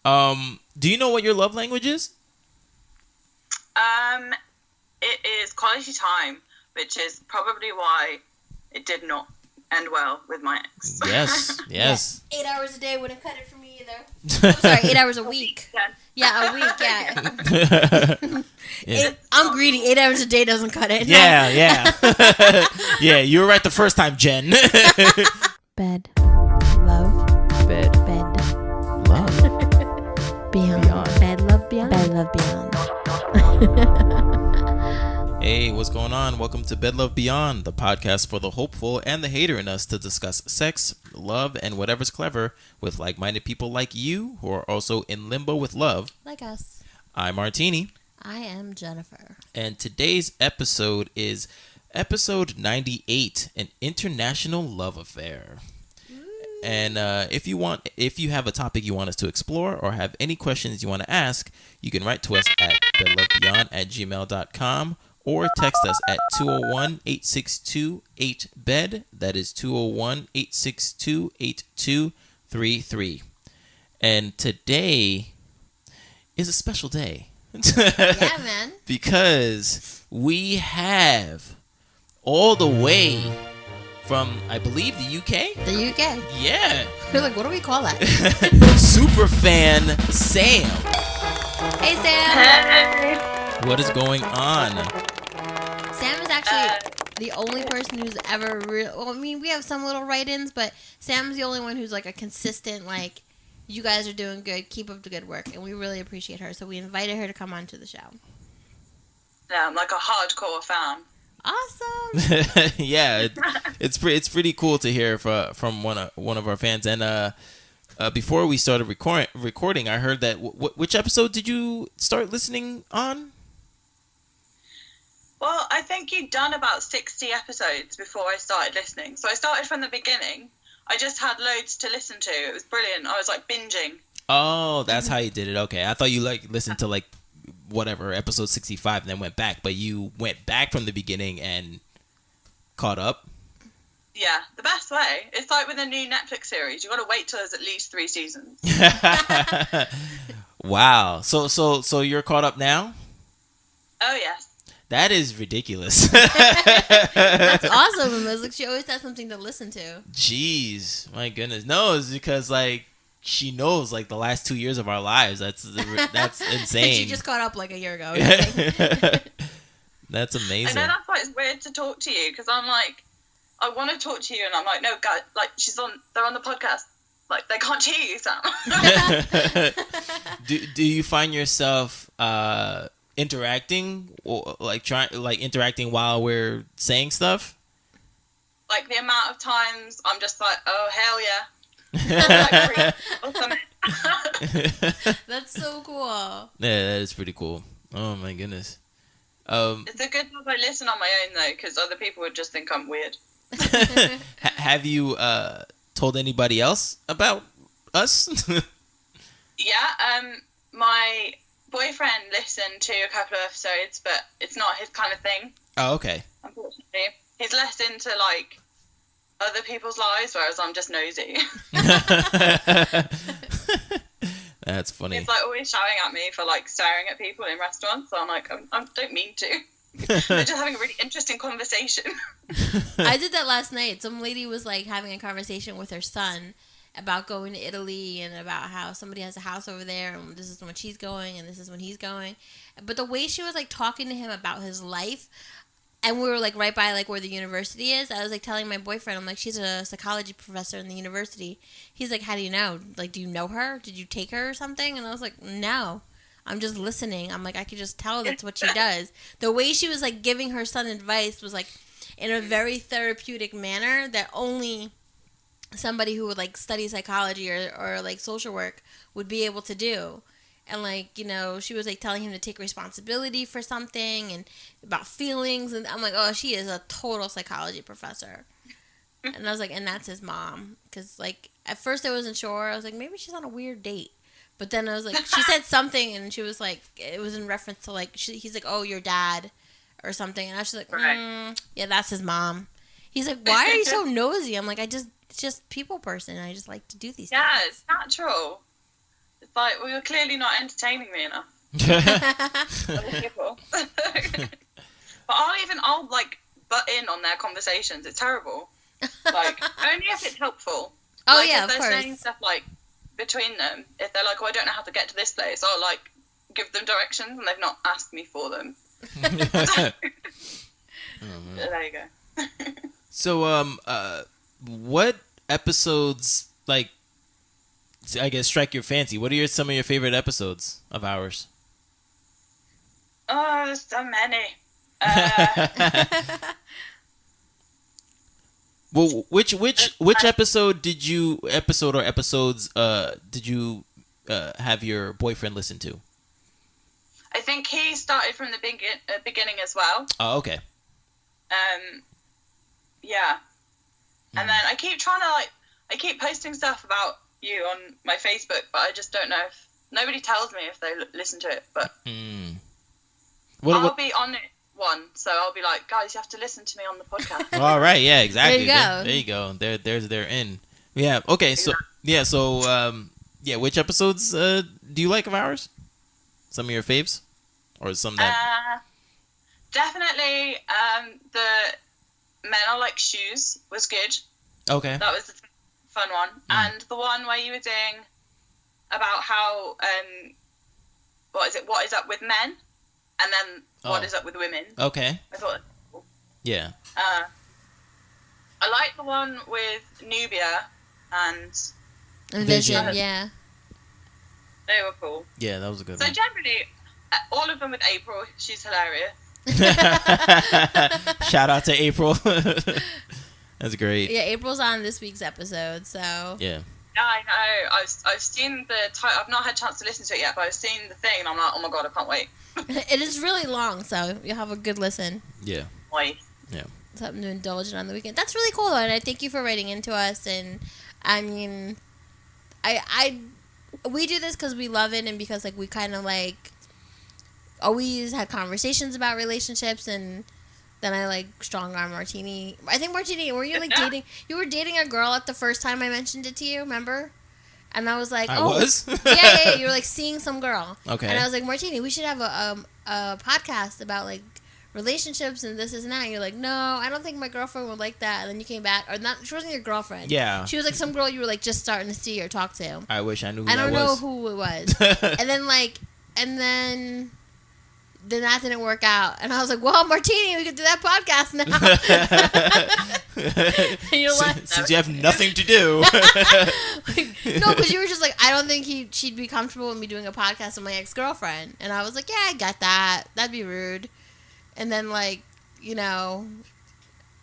Do you know what your love language is? It is quality time, which is probably why it did not end well with my ex. Yes. Yeah. 8 hours a day wouldn't cut it for me either. I'm sorry, 8 hours a week. Yeah, a week, yeah. I'm greedy. 8 hours a day doesn't cut it. Yeah. Yeah, you were right the first time, Jen. Bed. Love. Bed. Love. Beyond. Bed, love, beyond. Bed, love, beyond. Hey, what's going on? Welcome to Bed Love Beyond, the podcast for the hopeful and the hater in us to discuss sex, love, and whatever's clever with like-minded people like you who are also in limbo with love. Like us. I'm Martini. I am Jennifer. And today's episode is episode 98, An International Love Affair. And if you have a topic you want us to explore or have any questions you want to ask, you can write to us at bedlovebeyond@gmail.com or text us at 201-862-8BED. That is 201-862-8233. And today is a special day. Yeah, man. Because we have all the way from, I believe, the UK? The UK. Yeah. You're like, what do we call that? Super fan Sam. Hey, Sam. Hey. What is going on? Sam is actually the only person who's ever well, I mean, we have some little write-ins, but Sam's the only one who's like a consistent, like, you guys are doing good, keep up the good work, and we really appreciate her. So we invited her to come on to the show. Yeah, I'm like a hardcore fan. Awesome. Yeah, it's pretty cool to hear from one of our fans. And before we started recording, I heard that which episode did you start listening on? Well, I think you'd done about 60 episodes before I started listening. So I started from the beginning. I just had loads to listen to. It was brilliant. I was like binging. Oh, that's how you did it. Okay, I thought you like listened to like whatever episode 65 and then went back, but you went back from the beginning and caught up. Yeah, the best way. It's like with a new Netflix series. You got to wait till there's at least 3 seasons. Wow. So you're caught up now? Oh yes. That is ridiculous. That's awesome. Liz. Like, she always has something to listen to. Jeez, my goodness. No, it's because like she knows like the last 2 years of our lives. That's insane. She just caught up like a year ago. That's amazing. I know that's why it's weird to talk to you, because I'm like, I want to talk to you, and I'm like, no, guys, like they're on the podcast, like they can't hear you, Sam. Do you find yourself interacting or interacting while we're saying stuff? Like the amount of times I'm just like, oh hell yeah. That's so cool. Yeah, that is pretty cool. Oh my goodness. It's a good job I listen on my own though, because other people would just think I'm weird. Have you told anybody else about us? Yeah, my boyfriend listened to a couple of episodes, but it's not his kind of thing. Oh, okay. Unfortunately, he's less into like other people's lives, whereas I'm just nosy. That's funny. He's like always shouting at me for like staring at people in restaurants. So I'm like, I don't mean to. They're just having a really interesting conversation. I did that last night. Some lady was like having a conversation with her son about going to Italy and about how somebody has a house over there and this is when she's going and this is when he's going. But the way she was like talking to him about his life, and we were like right by like where the university is, I was like telling my boyfriend, I'm like, she's a psychology professor in the university. He's like, how do you know? Like, do you know her? Did you take her or something? And I was like, no. I'm just listening. I'm like, I could just tell that's what she does. The way she was like giving her son advice was like in a very therapeutic manner that only somebody who would like study psychology or like social work would be able to do. And like, you know, she was like telling him to take responsibility for something and about feelings. And I'm like, oh, she is a total psychology professor. And I was like, and that's his mom. Because like at first I wasn't sure. I was like, maybe she's on a weird date. But then I was like, she said something and she was like, it was in reference to like, he's like, oh, your dad or something. And I was just like, yeah, that's his mom. He's like, why are you so nosy? I'm like, it's just people person. I just like to do these things. Yeah, it's natural. It's Like, well, you're clearly not entertaining me enough. Other people. But I'll like butt in on their conversations. It's terrible. Like, only if it's helpful. Oh, like, yeah, if of they're course. saying stuff like between them, if they're like, oh, I don't know how to get to this place, I'll like give them directions and they've not asked me for them. There you go. So, what episodes, like, I guess, strike your fancy? What are some of your favorite episodes of ours? Oh, there's so many. Well, which episodes did you have your boyfriend listen to? I think he started from the beginning as well. Oh, okay. Yeah. And then I keep trying to I keep posting stuff about you on my Facebook, but I just don't know if nobody tells me if they listen to it. But I'll be on it so I'll be like, guys, you have to listen to me on the podcast. All right, yeah, exactly. There you go. There's their in. Yeah. Okay. So which episodes do you like of ours? Some of your faves, or some that? Definitely. The Men Are Like Shoes was good. Okay. That was a fun one. And the one where you were doing about how what is up with men, and then what is up with women. Okay. I thought. Yeah. I like the one with Nubia and Vision. Yeah. They were cool. Yeah, that was a good So one. generally, all of them with April, she's hilarious. Shout out to April. That's great. Yeah, April's on this week's episode, so. Yeah. Yeah, I know. I've seen the title. I've not had a chance to listen to it yet, but I've seen the thing, and I'm like, oh my god, I can't wait. It is really long, so you'll have a good listen. Yeah. Wait. Yeah. Something to indulge in on the weekend. That's really cool, though, and I thank you for writing into us. And I mean, we do this because we love it, and because like we kind of like always had conversations about relationships, and then I like strong arm Martini. I think Martini, were you like dating? You were dating a girl at the first time I mentioned it to you. Remember? And I was like, I was? yeah. You were like seeing some girl. Okay. And I was like, Martini, we should have a podcast about like relationships and this and that. And you're like, no, I don't think my girlfriend would like that. And then you came back, or not? She wasn't your girlfriend. Yeah. She was like some girl you were like just starting to see or talk to. I wish I knew who I don't that know was. who it was. and then that didn't work out. And I was like, well, Martini, we could do that podcast now. And you're like, Since you have nothing to do. no, because you were just like, I don't think she'd be comfortable with me doing a podcast with my ex-girlfriend. And I was like, yeah, I got that. That'd be rude. And then, like, you know,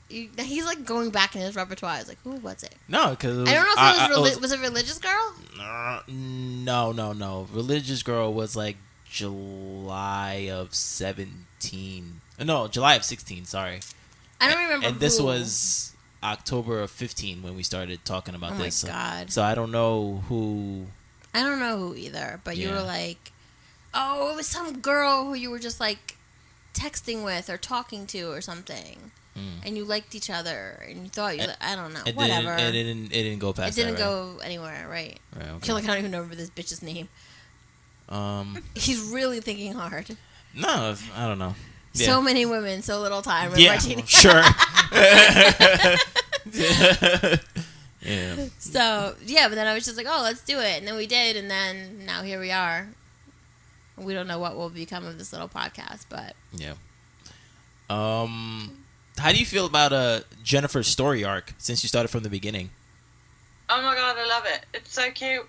he's like going back in his repertoire. I was like, who was it? No, because I don't know if it was a religious girl? No. Religious girl was like July of 17. No, July of 16, sorry. I don't remember. And this who. was October of 15 when we started talking about this. Oh my God. So I don't know who. I don't know who either, but you were like, oh, it was some girl who you were just like texting with or talking to or something. And you liked each other, and you thought I don't know, whatever. It didn't go past. It didn't go anywhere, right? Right. Okay. You're like, I don't even remember this bitch's name. He's really thinking hard. No, I don't know. Yeah. So many women, so little time. Yeah, Martini. sure. Yeah. So yeah, but then I was just like, oh, let's do it, and then we did, and then now here we are. We don't know what will become of this little podcast, but yeah. How do you feel about Jennifer's story arc since you started from the beginning? Oh my god, I love it. It's so cute.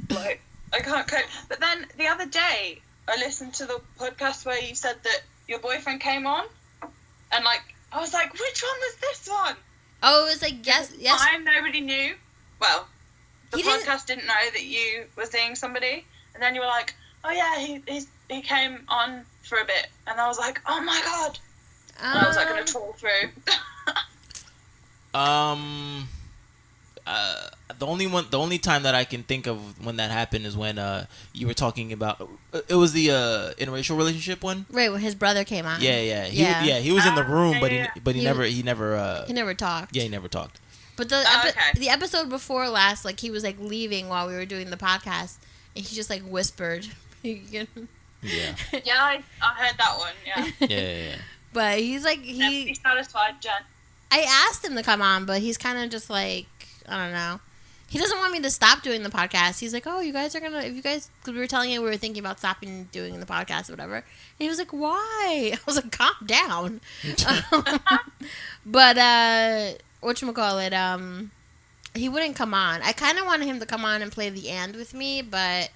Like, I can't cope. But then the other day, I listened to the podcast where you said that your boyfriend came on, and like, I was like, which one was this one? oh, it was like yes. Nobody knew. Well, the He podcast didn't know that you were seeing somebody, and then you were like, oh yeah, he came on for a bit, and I was like, oh my god. And I was like gonna trawl through. The only time that I can think of when that happened is when you were talking about it was the interracial relationship one. Right, when his brother came on. Yeah. He was in the room, but he never He never talked. Yeah, he never talked. But the episode before last, like, he was, like, leaving while we were doing the podcast, and he just, like, whispered. Yeah. Yeah, I heard that one, yeah. Yeah. But he's, like, He's satisfied, Jen. I asked him to come on, but he's kind of just, like, I don't know. He doesn't want me to stop doing the podcast. He's like, oh, you guys are going to, if you guys, because we were telling you we were thinking about stopping doing the podcast or whatever. And he was like, why? I was like, calm down. But, whatchamacallit, he wouldn't come on. I kind of wanted him to come on and play the and with me, but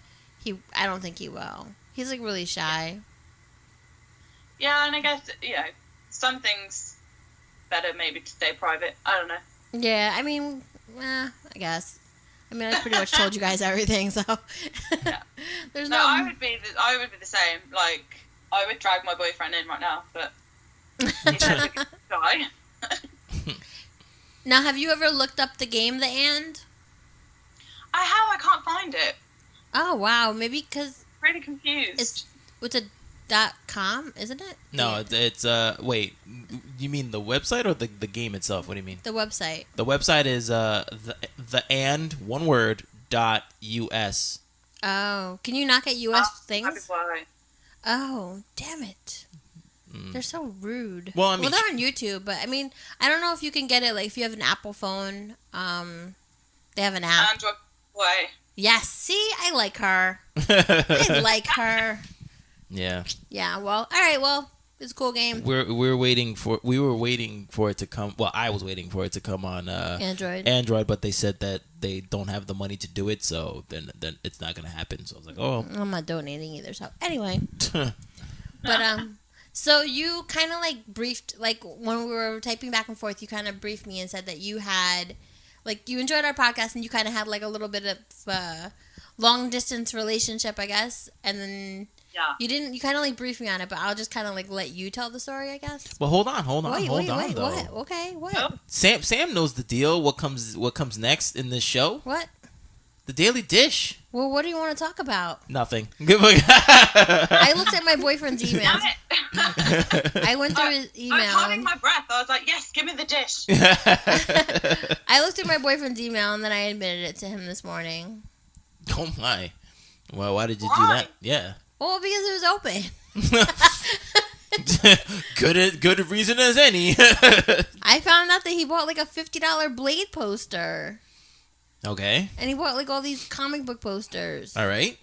I don't think he will. He's, like, really shy. Yeah, and I guess, some things better maybe to stay private. I don't know. Yeah, I mean, I guess. I mean, I pretty much told you guys everything, so yeah. There's no. I would be the same. Like, I would drag my boyfriend in right now, but he's a good guy. Now, have you ever looked up the game The And? I have. I can't find it. Oh wow, maybe because Pretty confused. It's a .com, isn't it? No, it's wait. You mean the website or the game itself? What do you mean? The website. The website is the and one word .us. Oh, can you not get US things? Why. Oh, damn it. They're so rude. Well, I mean, they're on YouTube, but I mean, I don't know if you can get it. Like, if you have an Apple phone, they have an app. Android way. Yes. See, I like her. I like her. Yeah. Yeah. Well, all right. Well, it's a cool game. We were waiting for it to come. Well, I was waiting for it to come on Android, but they said that they don't have the money to do it, so then it's not gonna happen. So I was like, oh, I'm not donating either. So anyway, but so you kind of like briefed, like when we were typing back and forth, you kind of briefed me and said that you had, like, you enjoyed our podcast and you kind of had like a little bit of long distance relationship, I guess, and then. Yeah. You kind of like briefed me on it, but I'll just kind of like let you tell the story, I guess. Well, hold on, wait, though. what? Okay, what? Oh. Sam knows the deal. What comes next in this show? What? The Daily Dish. Well, what do you want to talk about? Nothing. I looked at my boyfriend's email. I went through his email. I was holding my breath. I was like, yes, give me the dish. I looked at my boyfriend's email and then I admitted it to him this morning. Oh my. Well, why did you do that? Yeah. Well, because it was open. Good reason as any. I found out that he bought like a $50 Blade poster. Okay. And he bought like all these comic book posters. All right.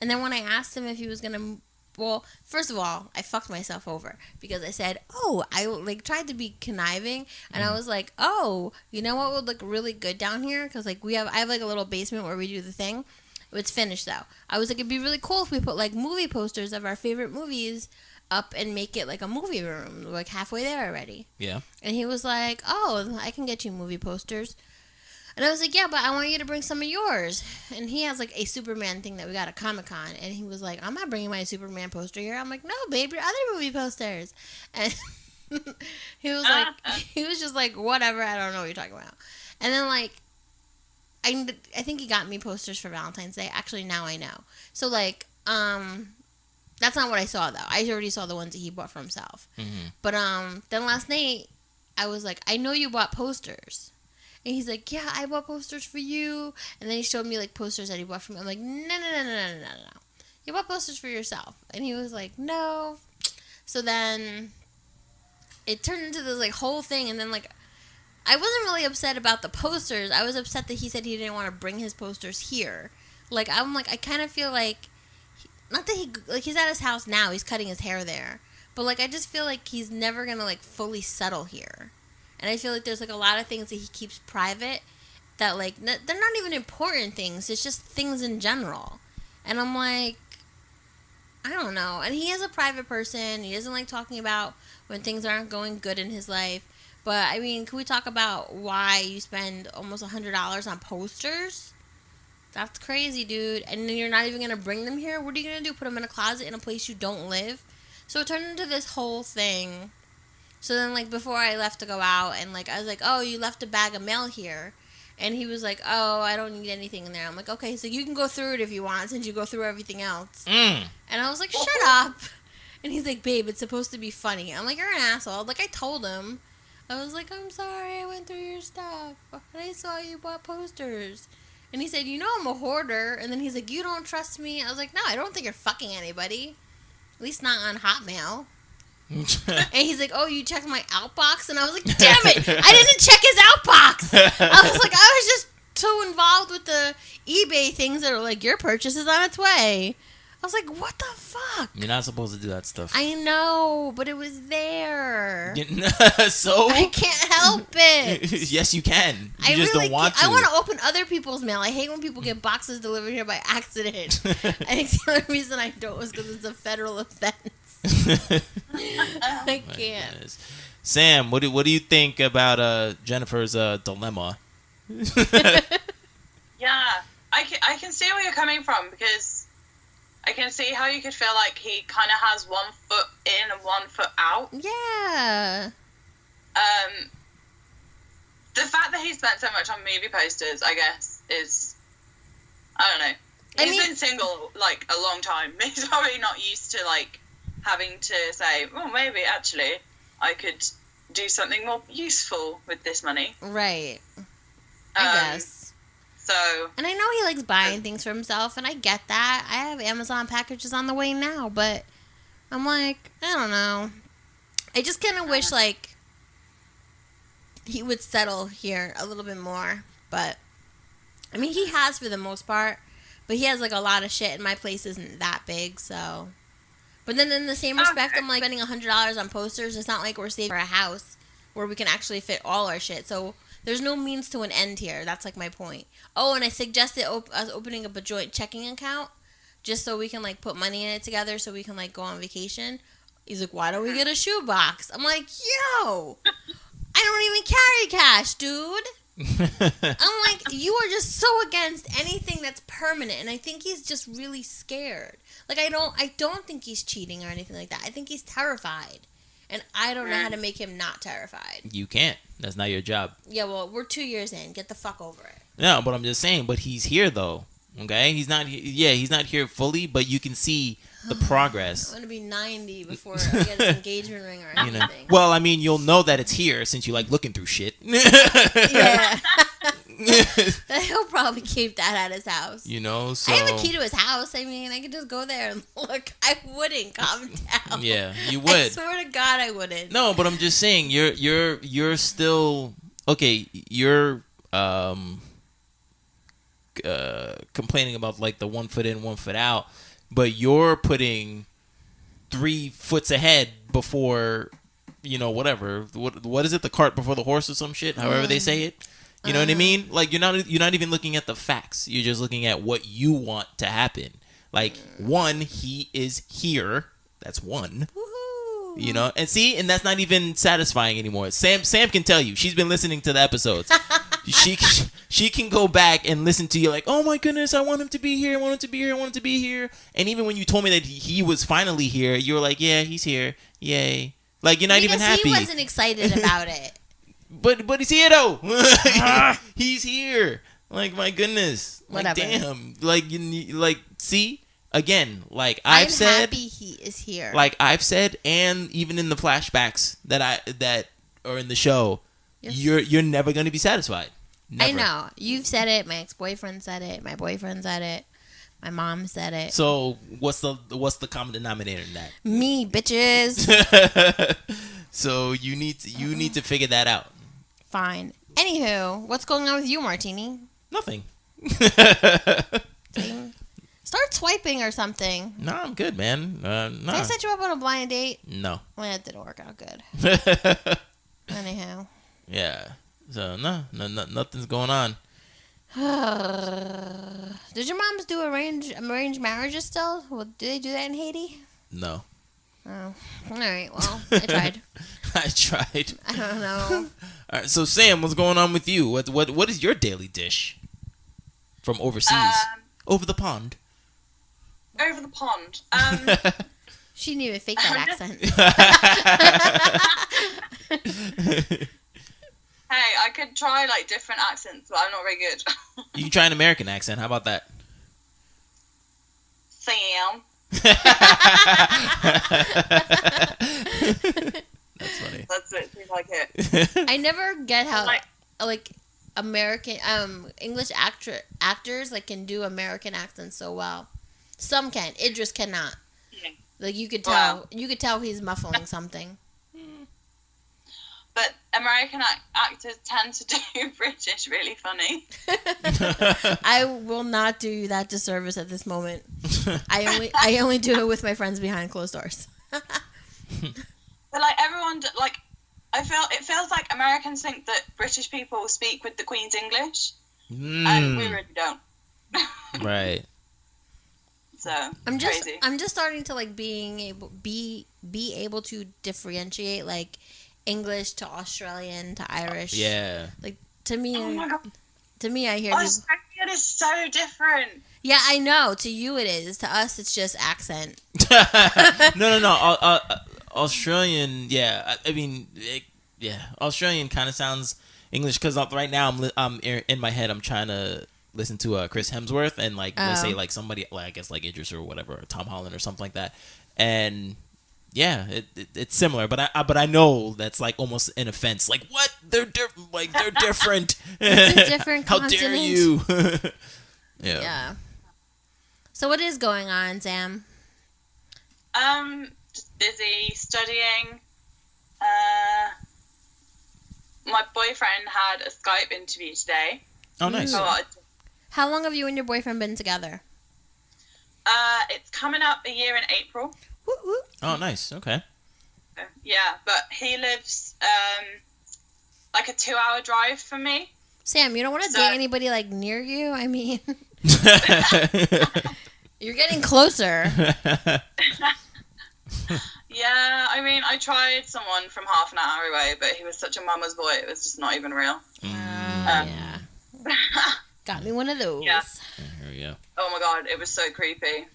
And then when I asked him if he was gonna, well, first of all, I fucked myself over because I said, oh, I like tried to be conniving, and I was like, oh, you know what would look really good down here? Because like I have like a little basement where we do the thing. It's finished though. I was like, it'd be really cool if we put like movie posters of our favorite movies up and make it like a movie room. We're like halfway there already. Yeah. And he was like, oh, I can get you movie posters. And I was like, yeah, but I want you to bring some of yours. And he has like a Superman thing that we got at Comic-Con. And he was like, I'm not bringing my Superman poster here. I'm like, no, babe, your other movie posters. And he was like, he was just like, whatever, I don't know what you're talking about. And then like, I think he got me posters for Valentine's Day. Actually, now I know. So, like, that's not what I saw, though. I already saw the ones that he bought for himself. Mm-hmm. But then last night, I was like, I know you bought posters. And he's like, yeah, I bought posters for you. And then he showed me, like, posters that he bought for me. I'm like, no. You bought posters for yourself. And he was like, no. So then it turned into this, like, whole thing. And then, like, I wasn't really upset about the posters. I was upset that he said he didn't want to bring his posters here. Like, I'm like, I kind of feel like, not that he's at his house now. He's cutting his hair there. But, like, I just feel like he's never going to, like, fully settle here. And I feel like there's, like, a lot of things that he keeps private that, like, they're not even important things. It's just things in general. And I'm like, I don't know. And he is a private person. He doesn't like talking about when things aren't going good in his life. But, I mean, can we talk about why you spend almost $100 on posters? That's crazy, dude. And then you're not even going to bring them here? What are you going to do? Put them in a closet in a place you don't live? So it turned into this whole thing. So then, like, before I left to go out, and, like, I was like, oh, you left a bag of mail here. And he was like, oh, I don't need anything in there. I'm like, okay, so you can go through it if you want, since you go through everything else. And I was like, shut up. And he's like, babe, it's supposed to be funny. I'm like, you're an asshole. Like, I told him. I was like, I'm sorry, I went through your stuff. And I saw you bought posters. And he said, you know I'm a hoarder. And then he's like, you don't trust me? I was like, no, I don't think you're fucking anybody. At least not on Hotmail. And he's like, oh, you checked my outbox? And I was like, damn it, I didn't check his outbox. I was like, I was just so involved with the eBay things that are like, your purchase is on its way. I was like, what the fuck? You're not supposed to do that stuff. I know, but it was there. So? I can't help it. Yes, you can. You just don't want to. I want to open other people's mail. I hate when people get boxes delivered here by accident. I think the only reason I don't is because it's a federal offense. I can't. Goodness. Sam, what do you think about Jennifer's dilemma? Yeah, I can see where you're coming from, because I can see how you could feel like he kind of has 1 foot in and 1 foot out. Yeah. The fact that he spent so much on movie posters, I guess, is, I don't know. He's been single like a long time. He's probably not used to like having to say, well, maybe actually I could do something more useful with this money. Right. I guess. So. And I know he likes buying things for himself, and I get that. I have Amazon packages on the way now, but I'm like, I don't know. I just kind of wish, like, he would settle here a little bit more. But, I mean, he has for the most part, but he has, like, a lot of shit, and my place isn't that big, so. But then in the same respect, I'm, like, spending $100 on posters. It's not like we're saving for a house where we can actually fit all our shit, so. There's no means to an end here. That's, like, my point. Oh, and I suggested us opening up a joint checking account just so we can, like, put money in it together so we can, like, go on vacation. He's like, why don't we get a shoebox? I'm like, yo, I don't even carry cash, dude. I'm like, you are just so against anything that's permanent, and I think he's just really scared. Like, I don't think he's cheating or anything like that. I think he's terrified. And I don't know how to make him not terrified. You can't. That's not your job. Yeah, well, we're 2 years in. Get the fuck over it. No, but I'm just saying. But he's here, though. Okay? He's not here fully, but you can see the progress. I'm going to be 90 before I get an engagement ring or anything. You know? Well, I mean, you'll know that it's here since you like looking through shit. Yeah. He'll probably keep that at his house. You know, so. I have a key to his house. I mean, I could just go there and look. I wouldn't calm down. Yeah, you would. I swear to God, I wouldn't. No, but I'm just saying, you're still okay. You're complaining about like the 1 foot in, 1 foot out, but you're putting 3 foot ahead before, you know, whatever. What is it? The cart before the horse or some shit. However they say it. You know what I mean? Like you're not even looking at the facts. You're just looking at what you want to happen. Like one, he is here. That's one. Woohoo. You know, and that's not even satisfying anymore. Sam can tell you. She's been listening to the episodes. she can go back and listen to you like, oh my goodness, I want him to be here. I want him to be here. I want him to be here. And even when you told me that he was finally here, you were like, yeah, he's here. Yay. Like you're not even happy. He wasn't excited about it. But he's here though. He's here. Like my goodness. Like Whatever. damn. Like see again. Like I've said. I'm happy he is here. Like I've said, and even in the flashbacks that are in the show, Yes. you're never gonna be satisfied. Never. I know. You've said it. My ex-boyfriend said it. My boyfriend said it. My mom said it. So what's the common denominator in that? Me, bitches. So you need to figure that out. Fine. Anywho, what's going on with you, Martini? Nothing. Start swiping or something. No, I'm good, man. No. Did I set you up on a blind date? No. Well, it didn't work out good. Anyhow. Yeah. So no, nothing's going on. Did your moms do arranged marriages still? Well, do they do that in Haiti? No. Oh, all right. Well, I tried. I tried. I don't know. All right. So Sam, what's going on with you? What is your daily dish from overseas, over the pond? Over the pond. She didn't even fake that accent. Hey, I could try like different accents, but I'm not very good. You can try an American accent. How about that? Sam. That's funny. That's it. Seems like it. I never get how Like- American English actors like can do American accents so well. Some can. Idris cannot. Yeah. Like you could Wow. tell he's muffling something. But American actors tend to do British really funny. I will not do that disservice at this moment. I only do it with my friends behind closed doors. But like everyone, like it feels like Americans think that British people speak with the Queen's English, and we really don't. Right. So I'm crazy. just starting to like be able to differentiate like English to Australian to Irish. Yeah. Like to me, Oh my God. I hear these. Australian is so different. Yeah, I know. To you it is. To us it's just accent. No. Australian, yeah. I mean, yeah. Australian kind of sounds English because right now I'm in my head. I'm trying to listen to Chris Hemsworth and like let's say like somebody like I guess like Idris or whatever, or Tom Holland or something like that, and yeah, it's similar. But I know that's like almost an offense. Like what? They're different. Like they're different. It's a different How continent. dare you? Yeah. Yeah. So what is going on, Sam? Just busy studying. My boyfriend had a Skype interview today. Oh, nice. So How long have you and your boyfriend been together? it's coming up a year in April. Woo woo. Oh, nice. Okay. Yeah, but he lives like a 2-hour drive from me. Sam, you don't want to So- date anybody like near you? I mean, you're getting closer. Yeah, I mean, I tried someone from half an hour away, but he was such a mama's boy, it was just not even real. Yeah. Got me one of those. Yeah. Here we go. Oh my god, it was so creepy.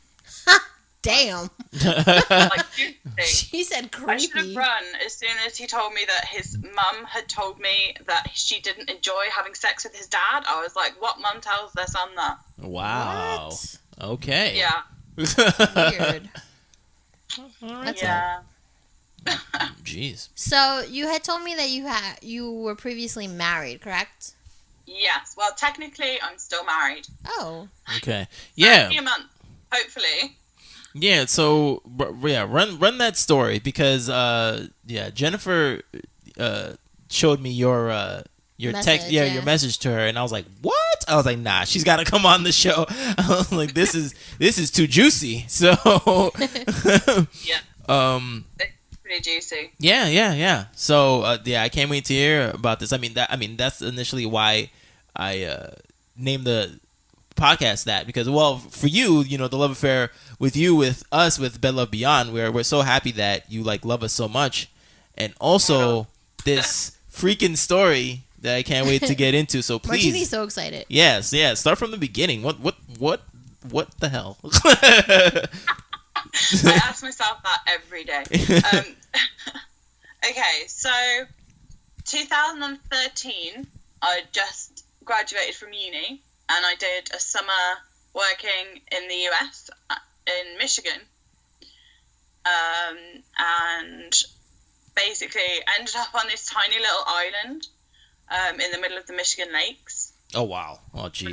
Damn. Like, seriously. She said I should have creepy. run as soon as he told me that his mum had told me that she didn't enjoy having sex with his dad. I was like, what mum tells their son that? Wow. What? Okay. Yeah. Weird. That's Yeah. Jeez. So you had told me that you were previously married, correct? Yes. Well, technically, I'm still married. Oh. Okay. Yeah. In a month, hopefully. Yeah. So yeah, run that story because Jennifer showed me your text, Message, your yeah. message to her, and I was like, what? I was like, nah, she's got to come on the show. I was like, this is too juicy. So Yeah. It's pretty juicy. Yeah. So I can't wait to hear about this. I mean that's initially why I named the podcast that, because well, for you, the love affair with you, with us, with Bed Love Beyond, we're so happy that you like love us so much, and also this freaking story that I can't wait to get into. So please, Martini's so excited. yes, start from the beginning. What the hell? I ask myself that every day. Okay, so 2013, I just graduated from uni, and I did a summer working in the US, in Michigan, and basically ended up on this tiny little island in the middle of the Michigan lakes. Oh wow! Oh jeez.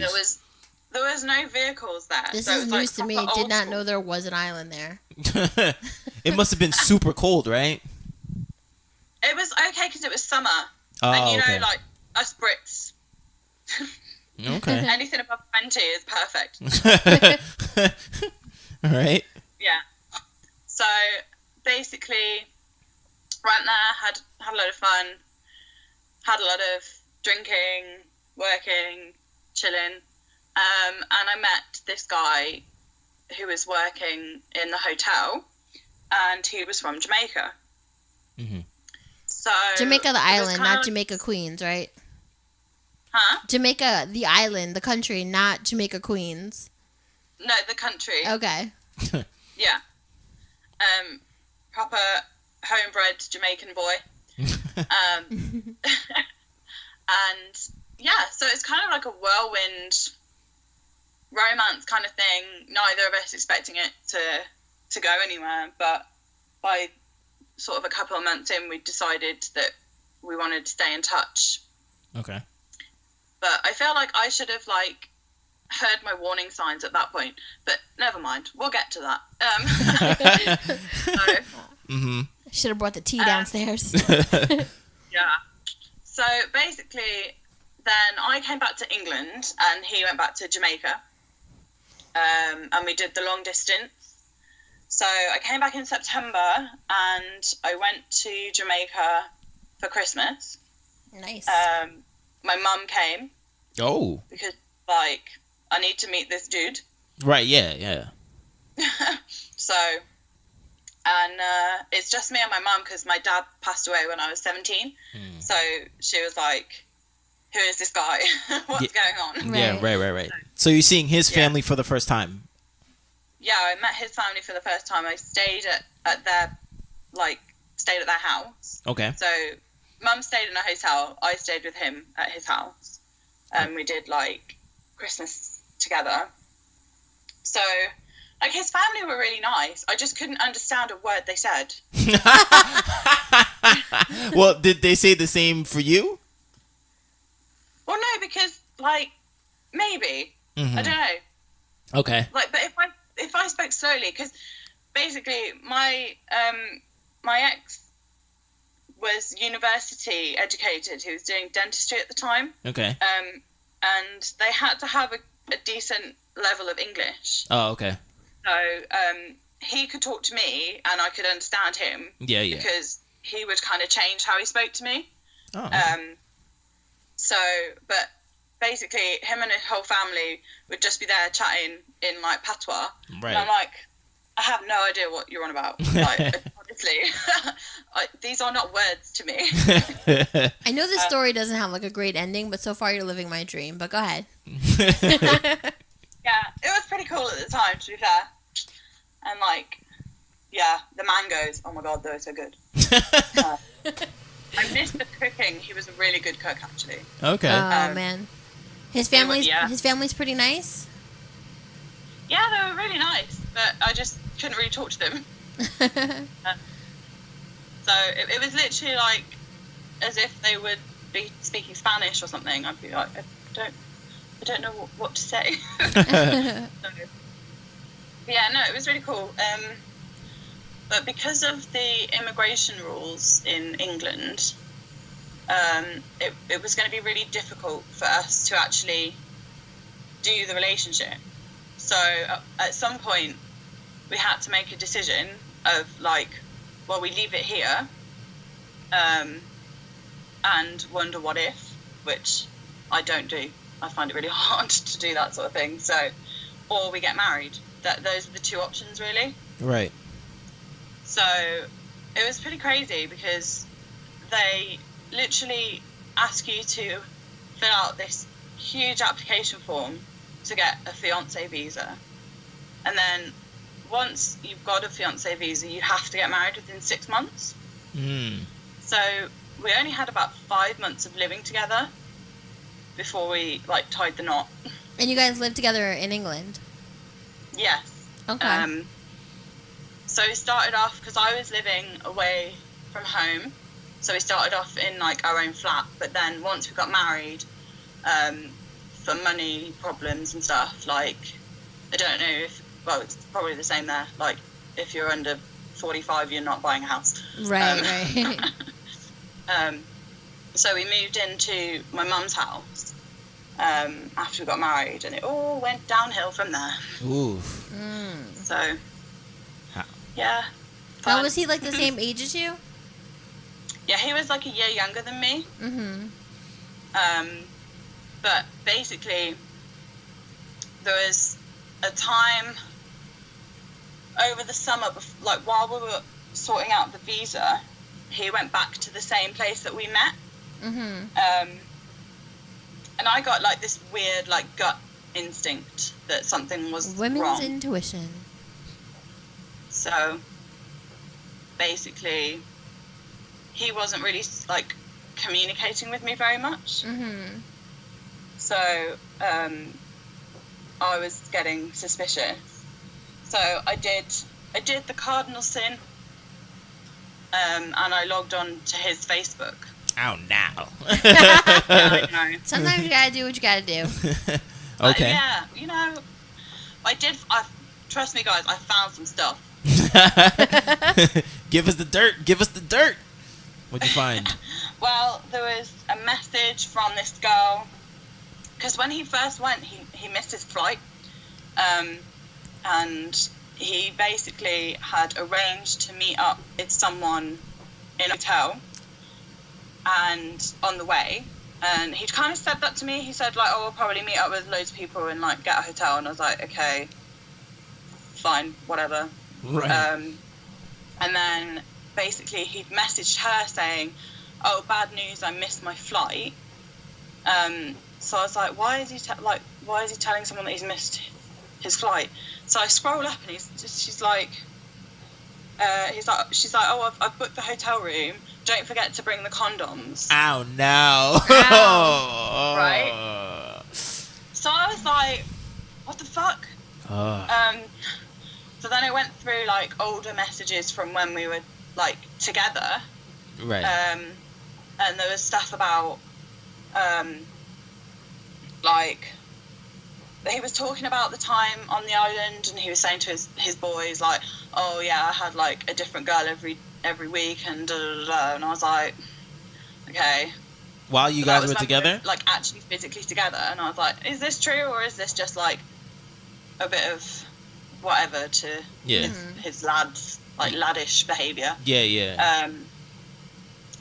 There was no vehicles there. This so it is was news like to me. proper Did old not school. know there was an island there. It must have been super cold, right? It was okay because it was summer. Oh, And you know, okay. like us Brits, Okay. anything above 20 is perfect. All right. Yeah. So basically, went there, had a lot of fun, had a lot of drinking, working, chilling, and I met this guy who was working in the hotel, and he was from Jamaica. Mhm. So Jamaica, the it was island, kind not of- Jamaica, Queens, right? Huh? Jamaica, the island, the country, not Jamaica, Queens. No, the country. Okay. Yeah. Proper homebred Jamaican boy. And yeah, so it's kind of like a whirlwind romance kind of thing. Neither of us expecting it to go anywhere, but by sort of a couple of months in, we decided that we wanted to stay in touch. Okay. But I feel like I should have like heard my warning signs at that point. But never mind, we'll get to that. Mm-hmm. Should have brought the tea downstairs. Yeah. So basically, then I came back to England and he went back to Jamaica. And we did the long distance. So I came back in September and I went to Jamaica for Christmas. Nice. My mum came. Oh. Because, like, I need to meet this dude. Right, yeah. So, and it's just me and my mum because my dad passed away when I was 17. So she was like, who is this guy? What's going on? Right. Yeah, right. So you're seeing his family for the first time? Yeah, I met his family for the first time. I stayed at their house. Okay. So Mum stayed in a hotel. I stayed with him at his house. And we did, like, Christmas together. So, like, his family were really nice. I just couldn't understand a word they said. Well, did they say the same for you? Well, no, because, like, maybe. Mm-hmm. I don't know. Okay. Like, but if I spoke slowly, because basically my ex was university educated. He was doing dentistry at the time. Okay. And they had to have a decent level of English. Oh, okay. So he could talk to me and I could understand him. Yeah. Because he would kind of change how he spoke to me. Oh. Okay. So, but basically him and his whole family would just be there chatting in, like, patois. Right. And I'm like, I have no idea what you're on about. Like, honestly, these are not words to me. I know this story doesn't have like a great ending, but so far you're living my dream. But go ahead. Yeah, it was pretty cool at the time, to be fair. And, like, yeah, the mangoes, oh my god, they were so good. I missed the cooking. He was a really good cook, actually. Okay. Oh man, his family's yeah. his family's pretty nice. Yeah, they were really nice, but I just couldn't really talk to them. So it was literally like as if they would be speaking Spanish or something. I'd be like, I don't know what to say. Yeah, no, it was really cool. But because of the immigration rules in England, it was going to be really difficult for us to actually do the relationship. So at some point, we had to make a decision of, like, well, we leave it here and wonder what if, which I don't do. I find it really hard to do that sort of thing. So, or we get married. Those are the two options, really. Right. So it was pretty crazy because they literally ask you to fill out this huge application form to get a fiancé visa. And then once you've got a fiancé visa, you have to get married within 6 months. So we only had about 5 months of living together before we, like, tied the knot. And you guys lived together in England? Yes. Okay. So we started off, because I was living away from home, so we started off in, like, our own flat. But then once we got married, for money problems and stuff, like, I don't know if, well, it's probably the same there. Like, if you're under 45, you're not buying a house. Right. So we moved into my mum's house after we got married, and it all went downhill from there. Ooh. So, yeah. Now, was he like the same age as you? Yeah, he was like a year younger than me. But basically, there was a time over the summer, like while we were sorting out the visa, he went back to the same place that we met. And I got, like, this weird, like, gut instinct that something was Women's wrong. intuition. So basically, he wasn't really, like, communicating with me very much. So I was getting suspicious. So I did the cardinal sin and I logged on to his Facebook. Oh, now. Yeah, I know. Sometimes you gotta do what you gotta do. But Okay. yeah, you know, trust me, guys, I found some stuff. Give us the dirt. Give us the dirt. What'd you find? Well, there was a message from this girl, because when he first went, he missed his flight, and he basically had arranged to meet up with someone in a hotel, and on the way, and he'd kind of said that to me. He said, like, oh, we'll probably meet up with loads of people and, like, get a hotel, and I was like, okay, fine, whatever. Right. And then basically he'd messaged her saying, oh, bad news, I missed my flight. So I was like, why is he telling someone that he's missed his flight? So I scroll up and she's like, oh, I've booked the hotel room. Don't forget to bring the condoms. Ow, no. Ow. Right? So I was like, what the fuck? So then I went through, like, older messages from when we were, like, together. Right. And there was stuff about, like, he was talking about the time on the island, and he was saying to his boys, like, oh, yeah, I had, like, a different girl every week, and da-da-da-da. And I was like, okay. While you guys were together? Like, actually physically together. And I was like, is this true, or is this just, like, a bit of whatever to his lads, like, laddish behaviour? Yeah.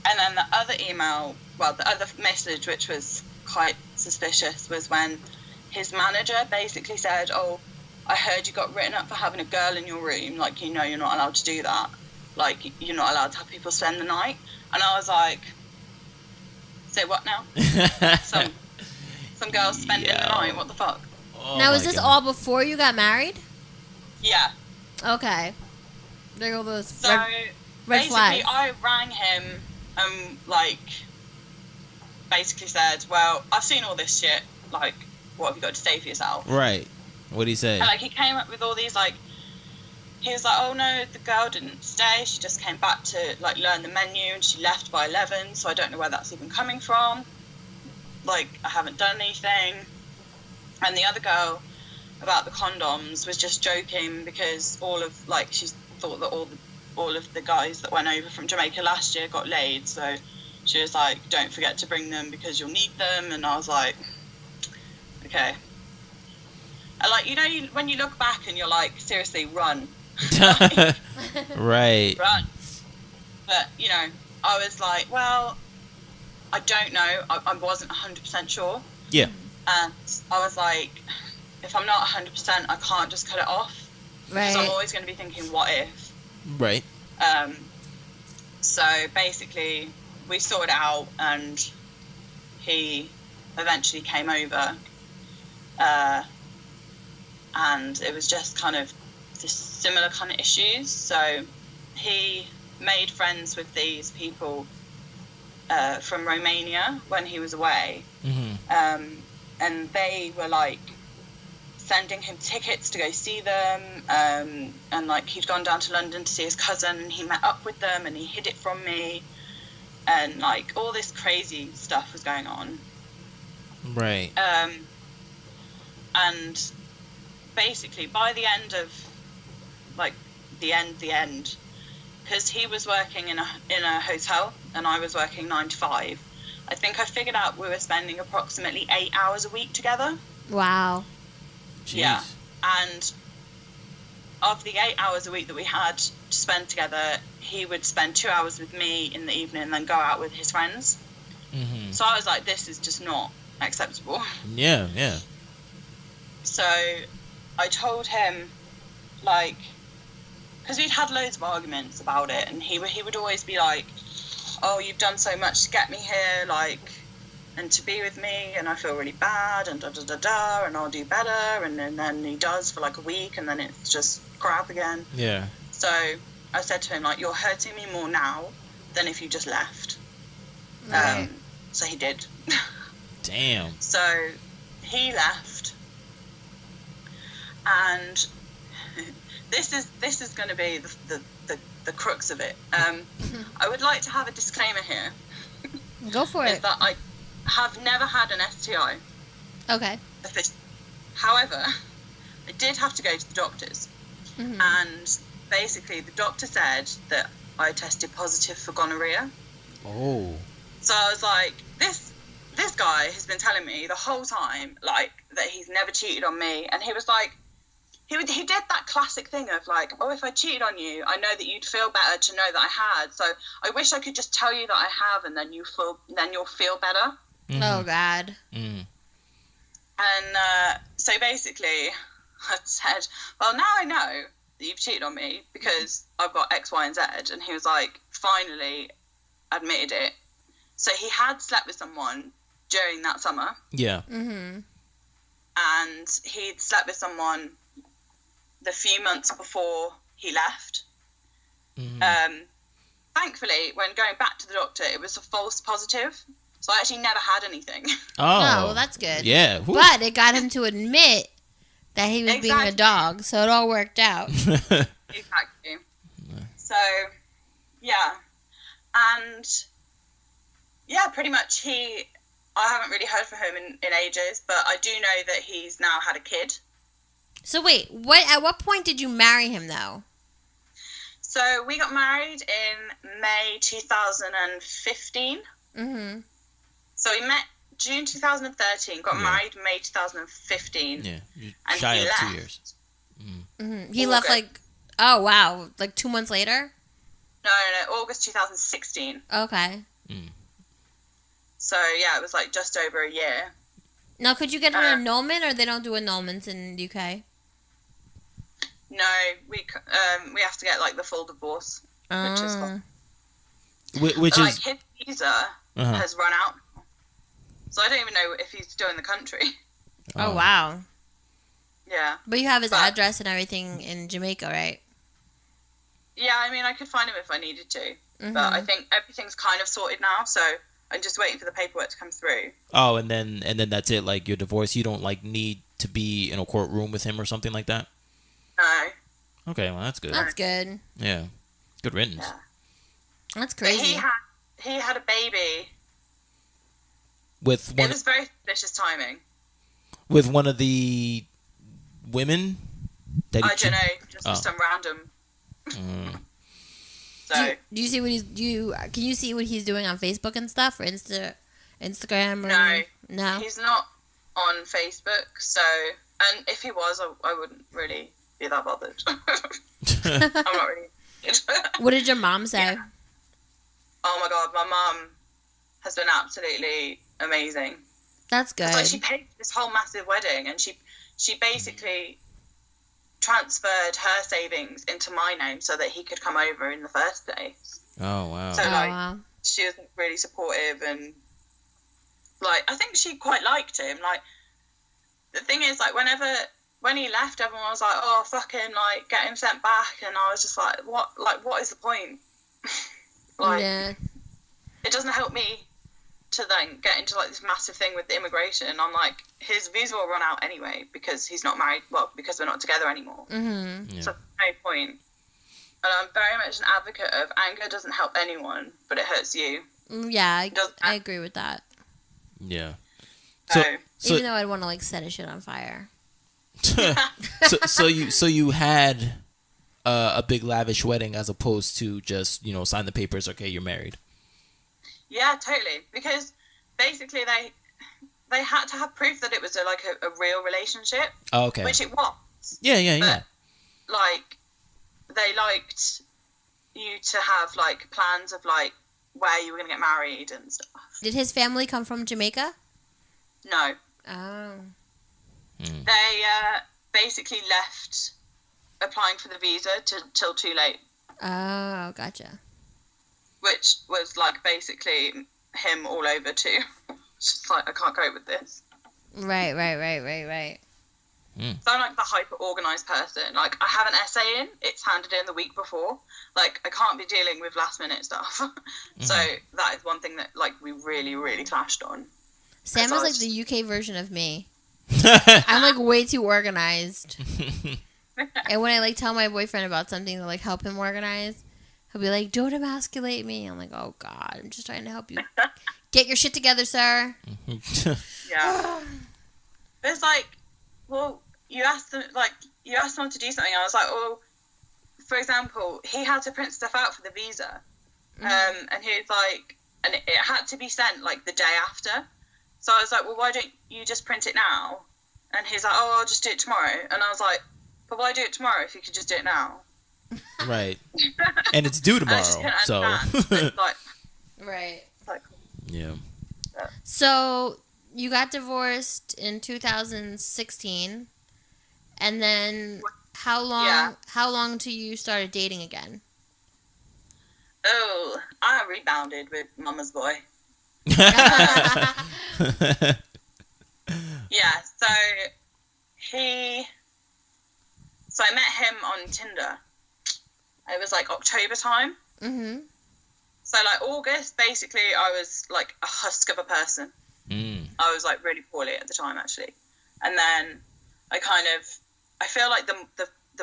And then the other the other message, which was quite suspicious, was when his manager basically said, oh, I heard you got written up for having a girl in your room. Like, you know, you're not allowed to do that. Like, you're not allowed to have people spend the night. And I was like, say what now? Some girls spending the night, what the fuck? Oh, now, is this all before you got married? Yeah. Okay. There go those So, red basically, flags. I rang him and, like, basically said, well, I've seen all this shit. Like, what have you got to say for yourself? Right. What'd he say? And, like, he came up with all these, like, he was like, oh, no, the girl didn't stay. She just came back to, like, learn the menu, and she left by 11, so I don't know where that's even coming from. Like, I haven't done anything. And the other girl, about the condoms, was just joking because she thought that all of the guys that went over from Jamaica last year got laid, so she was like, don't forget to bring them because you'll need them. And I was like, okay. And, like, you know, when you look back and you're like, seriously, run. Right. Run. But, you know, I was like, well, I don't know. I wasn't 100% sure. Yeah. And I was like, if I'm not 100%, I can't just cut it off. Right. So I'm always going to be thinking, what if? Right. So basically, we sorted it out, and he eventually came over. And it was just kind of just similar kind of issues. So he made friends with these people from Romania when he was away. Mm-hmm. And they were, like, sending him tickets to go see them, and, like, he'd gone down to London to see his cousin, and he met up with them, and he hid it from me, and, like, all this crazy stuff was going on. Right. And basically, by the end of, like, the end, because he was working in a hotel, and I was working 9 to 5, I think I figured out we were spending approximately 8 hours a week together. Wow. Jeez. Yeah. And of the 8 hours a week that we had to spend together, he would spend 2 hours with me in the evening and then go out with his friends. Mm-hmm. So I was like, this is just not acceptable. Yeah. So I told him, like, because we'd had loads of arguments about it, and he would always be like, oh, you've done so much to get me here, like, and to be with me, and I feel really bad, and da-da-da-da, and I'll do better, and then he does for, like, a week, and then it's just crap again. Yeah. So I said to him, like, you're hurting me more now than if you just left. Right. So he did. Damn. So he left, and this is going to be the the crux of it. I would like to have a disclaimer here. Go for is it. that I have never had an STI. Okay. However, I did have to go to the doctors. And basically the doctor said that I tested positive for gonorrhea. Oh. So I was like, this guy has been telling me the whole time, like, that he's never cheated on me. And he was like, he did that classic thing of like, oh, if I cheated on you, I know that you'd feel better to know that I had. So I wish I could just tell you that I have, and then you'll feel better. Oh God. Mm. And so basically, I said, well, now I know that you've cheated on me because I've got X, Y, and Z. And he was like, finally admitted it. So he had slept with someone during that summer. Yeah. Mm-hmm. And he'd slept with someone the few months before he left. Mm-hmm. Thankfully, when going back to the doctor, it was a false positive. So I actually never had anything. Oh, well, that's good. Yeah. Whew. But it got him to admit that he was being a dog, so it all worked out. Exactly. So, yeah. And, yeah, pretty much I haven't really heard from him in ages, but I do know that he's now had a kid. So wait, at what point did you marry him, though? So we got married in May 2015. Mm-hmm. So we met June 2013, got married May 2015. Yeah, and shy he of left. 2 years. Mm-hmm. He left oh wow, like 2 months later? No, August 2016. Okay. So yeah, it was like just over a year. Now, could you get an annulment, or they don't do annulments in the UK? No, we have to get like the full divorce, which is fun. Which but, is like, his visa has run out, so I don't even know if he's still in the country. Oh wow. Yeah. But you have his address and everything in Jamaica, right? Yeah, I mean, I could find him if I needed to, but I think everything's kind of sorted now, so I'm just waiting for the paperwork to come through. Oh, and then that's it. Like, your divorce, you don't like need to be in a courtroom with him or something like that. No. Okay, well, that's good. That's good. Yeah, good riddance. Yeah. That's crazy. But he had a baby. With one. It was very suspicious timing. With one of the women. I don't know, just with some random. So do you see what can you see what he's doing on Facebook and stuff, or Instagram? Or, no, he's not on Facebook. So, and if he was, I wouldn't really be that bothered. I'm not really. What did your mom say? Yeah. Oh my God, my mom has been absolutely amazing. That's good. Like, she paid for this whole massive wedding, and she basically transferred her savings into my name so that he could come over in the first place. Oh wow. So she was really supportive, and like I think she quite liked him. Like the thing is, like when he left, everyone was like, "Oh, fuck him! Like get him sent back," and I was just like, "What? Like what is the point?" It doesn't help me to then get into like this massive thing with the immigration. I'm like, his visa will run out anyway because he's not married. Well, because we're not together anymore. Mm-hmm. Yeah. So no point. And I'm very much an advocate of anger doesn't help anyone, but it hurts you. Yeah, I agree with that. Yeah. So even though I'd want to like set a shit on fire. so you had a big lavish wedding as opposed to just sign the papers. Okay, you're married. Yeah, totally. Because basically they had to have proof that it was a real relationship. Oh, okay. Which it was. Yeah. But, like, they liked you to have like plans of like where you were gonna get married and stuff. Did his family come from Jamaica? No. Oh. They basically left applying for the visa till too late. Oh, gotcha. Which was like basically him all over too. It's just like I can't cope with this. Right. So I'm like the hyper organised person. Like I have an essay in, it's handed in the week before. Like I can't be dealing with last minute stuff. So that is one thing that like we really, really clashed on. Sam is like the UK version of me. I'm like way too organized. And when I like tell my boyfriend about something to like help him organize, He'll be like, "Don't emasculate me." I'm like, "Oh God, I'm just trying to help you get your shit together, sir." Yeah. But it's like, well, you asked them to do something. I was like, well, for example, he had to print stuff out for the visa, and he was like, and it had to be sent like the day after. So I was like, well, why don't you just print it now? And he's like, oh, I'll just do it tomorrow. And I was like, but why do it tomorrow if you could just do it now? Right. And it's due tomorrow, so. Like, Right. like, Yeah. So you got divorced in 2016, and then how long? Yeah. How long till you started dating again? oh, I rebounded with Mama's boy. Yeah, so I met him on Tinder. It was like October time. Mm-hmm. So like August, basically, I was like a husk of a person. I was like really poorly at the time, actually. And then I feel like the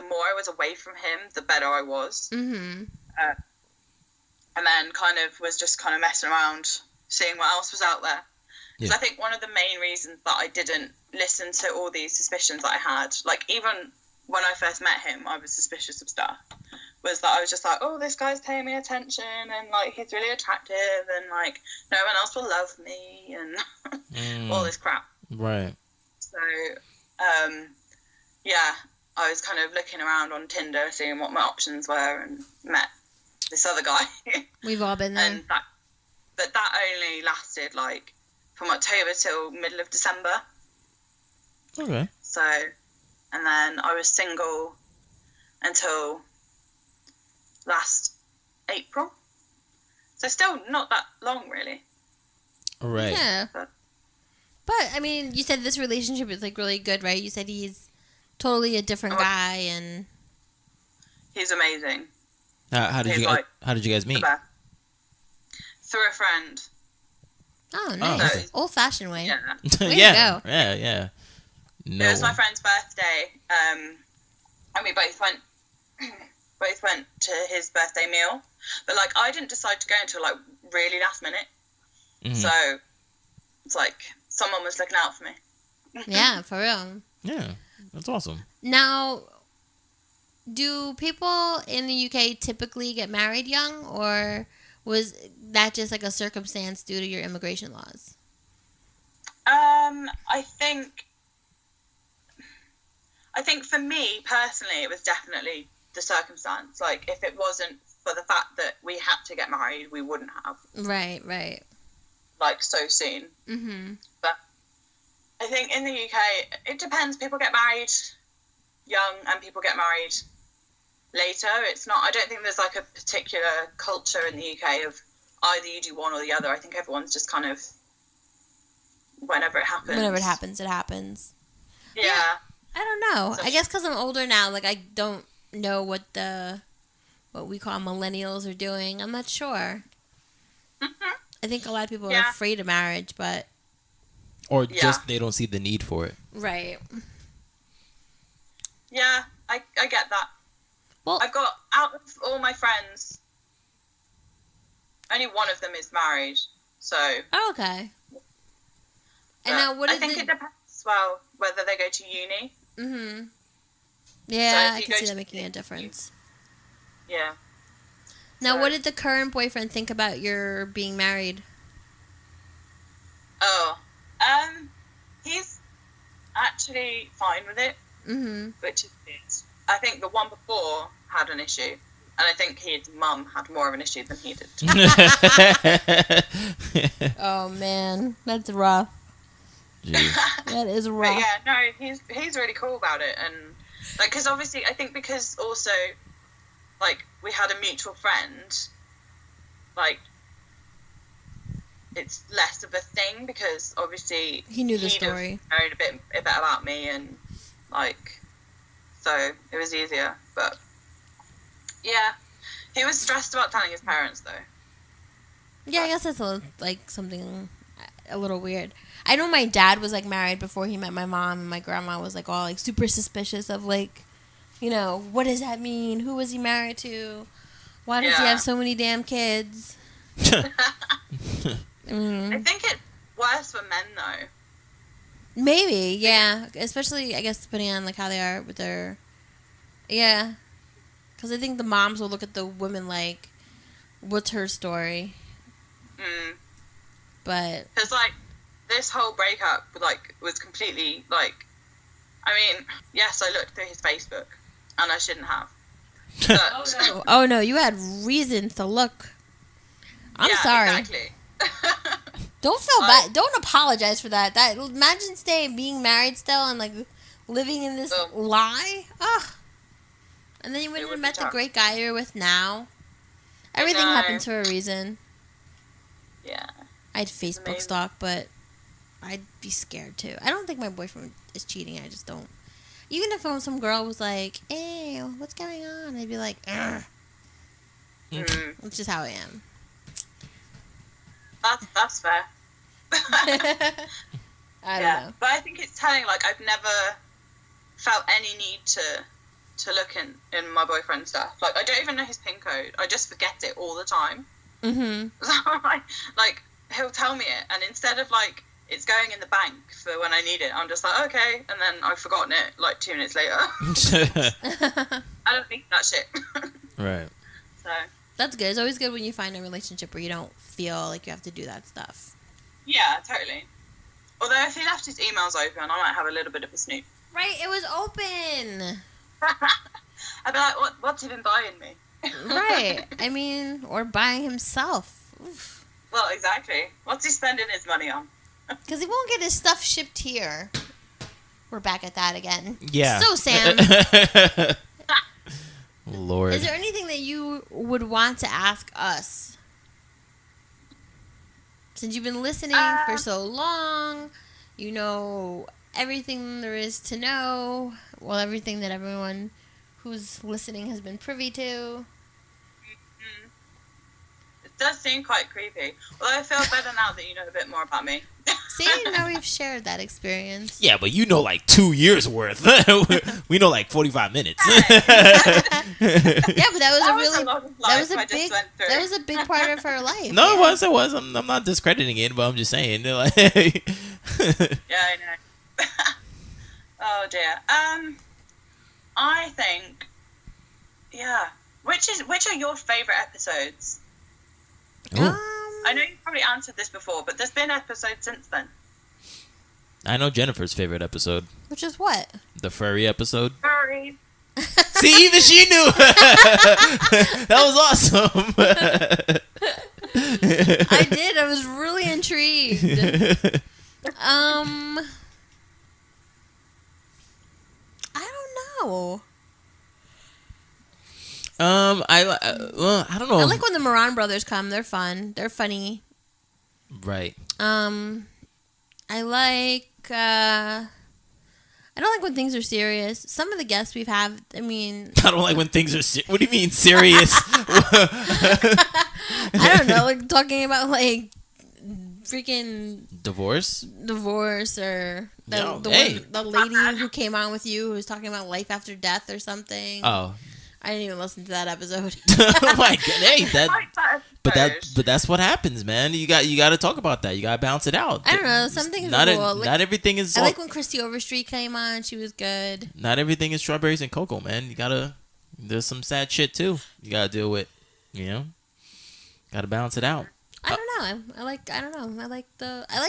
more I was away from him, the better I was. Mm-hmm. And then kind of was just kind of messing around, seeing what else was out there. Because I think one of the main reasons that I didn't listen to all these suspicions that I had, like even when I first met him, I was suspicious of stuff, was that I was just like, oh, this guy's paying me attention, and like he's really attractive, and like no one else will love me, and all this crap. Right. So, yeah, I was kind of looking around on Tinder, seeing what my options were, and met this other guy. We've all been there. And that only lasted like from October till middle of December. Okay. So, and then I was single until last April. So still not that long, really. Right. Yeah. But I mean, you said this relationship is like really good, right? You said he's totally a different guy, and he's amazing. How did you guys meet? Through a friend. Oh, nice. Okay. Old-fashioned way. Yeah. Way Yeah. to go. Yeah. No. It was my friend's birthday, and we both went to his birthday meal. But like, I didn't decide to go until like really last minute. Mhm. So it's like someone was looking out for me. Yeah, for real. Yeah, that's awesome. Now, do people in the UK typically get married young, or was that just like a circumstance due to your immigration laws? I think for me personally, it was definitely the circumstance. Like, if it wasn't for the fact that we had to get married, we wouldn't have. Right. Like, so soon. Mm-hmm. But I think in the UK, it depends. People get married young and people get married later. It's not, I don't think there's like a particular culture in the UK of either you do one or the other. I think everyone's just kind of whenever it happens. Whenever it happens, it happens. Yeah. I don't know. So, I guess because I'm older now, like I don't know what we call millennials are doing. I'm not sure. I think a lot of people are afraid of marriage, but or just they don't see the need for it. Right. Yeah, I get that. Well, I've got, out of all my friends, only one of them is married. So. Oh, okay. And now, what is I think it depends as well whether they go to uni. Mm-hmm. Yeah, So I can see that making a difference. Yeah. Now, So, what did the current boyfriend think about your being married? Oh, he's actually fine with it, which is good. I think the one before had an issue, and I think his mum had more of an issue than he did. Oh man, that's rough. That is rough. But yeah, no, he's really cool about it, and like, because obviously I think because also like we had a mutual friend, like it's less of a thing because obviously he knew the story, known a bit about me, and like so it was easier. But yeah, he was stressed about telling his parents though. Yeah, I guess that's something a little weird. I know my dad was like married before he met my mom, and my grandma was like all like super suspicious of like, you know, what does that mean? Who was he married to? Why does he have so many damn kids? I think it's worse for men though. Maybe, yeah. Especially, I guess, depending on like how they are with their, yeah. Because I think the moms will look at the women like, what's her story? But because like this whole breakup like was completely like, I mean, yes, I looked through his Facebook, and I shouldn't have. But, oh no, you had reason to look. I'm sorry. Exactly. Don't feel bad. Don't apologize for that. Imagine being married still and like living in this lie. Ugh. And then you wouldn't have met the great guy you're with now. Everything happens for a reason. Yeah. I'd Facebook stalk, but I'd be scared too. I don't think my boyfriend is cheating. I just don't. Even if some girl was like, "Hey, what's going on?" I'd be like, "Ugh." That's just how I am. That's fair. I don't know. But I think it's telling, like, I've never felt any need to look in my boyfriend's stuff. Like, I don't even know his PIN code. I just forget it all the time. Mm-hmm. So, like, he'll tell me it, and instead of, like, it's going in the bank for when I need it, I'm just like, okay, and then I've forgotten it, like, 2 minutes later. I don't think that shit. Right. So... That's good. It's always good when you find a relationship where you don't feel like you have to do that stuff. Yeah, totally. Although if he left his emails open, I might have a little bit of a snoop. Right, it was open. I'd be like, what's he been buying me? Right. I mean, or buying himself. Oof. Well, exactly. What's he spending his money on? Because he won't get his stuff shipped here. We're back at that again. Yeah. So, Sam... Lord. Is there anything that you would want to ask us? Since you've been listening for so long, you know everything there is to know. Well, everything that everyone who's listening has been privy to. It does seem quite creepy. Although I feel better now that you know a bit more about me. See, now we've shared that experience. Yeah, but you know like 2 years worth. We know like 45 minutes. Yeah, but that was a big part of her life. No, yeah. It was. I'm not discrediting it, but I'm just saying. Like, yeah, I know. Oh dear. I think, yeah. Which are your favorite episodes? I know you probably answered this before, but there's been episodes since then. I know Jennifer's favorite episode. Which is what? The furry episode. Furry. See, even she knew. That was awesome. I did. I was really intrigued. I don't know. I don't know. I like when the Moran brothers come. They're fun. They're funny. Right. I like. I don't like when things are serious. Some of the guests we've had. I mean. I don't like when things are. What do you mean serious? I don't know. Like talking about like freaking divorce or the lady who came on with you who was talking about life after death or something. Oh. I didn't even listen to that episode. Oh my god! Hey, but that's what happens, man. You got to talk about that. You got to bounce it out. I don't know. Some things not cool. Not everything is. I like when Christy Overstreet came on. She was good. Not everything is strawberries and cocoa, man. You gotta. There's some sad shit too. You gotta deal with. You know. Gotta balance it out. I don't know. I like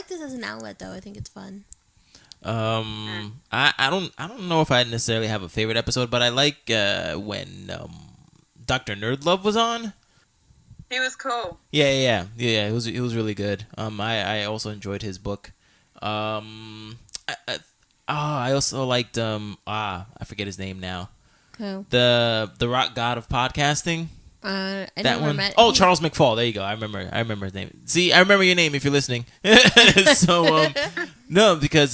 this as an outlet though. I think it's fun. I don't know if I necessarily have a favorite episode, but I like when Dr. Nerdlove was on. He was cool. Yeah. It was really good. I also enjoyed his book. I also liked I forget his name now. Who? The rock god of podcasting. That one. Charles McFall. There you go. I remember his name. See, I remember your name if you're listening. So, no, because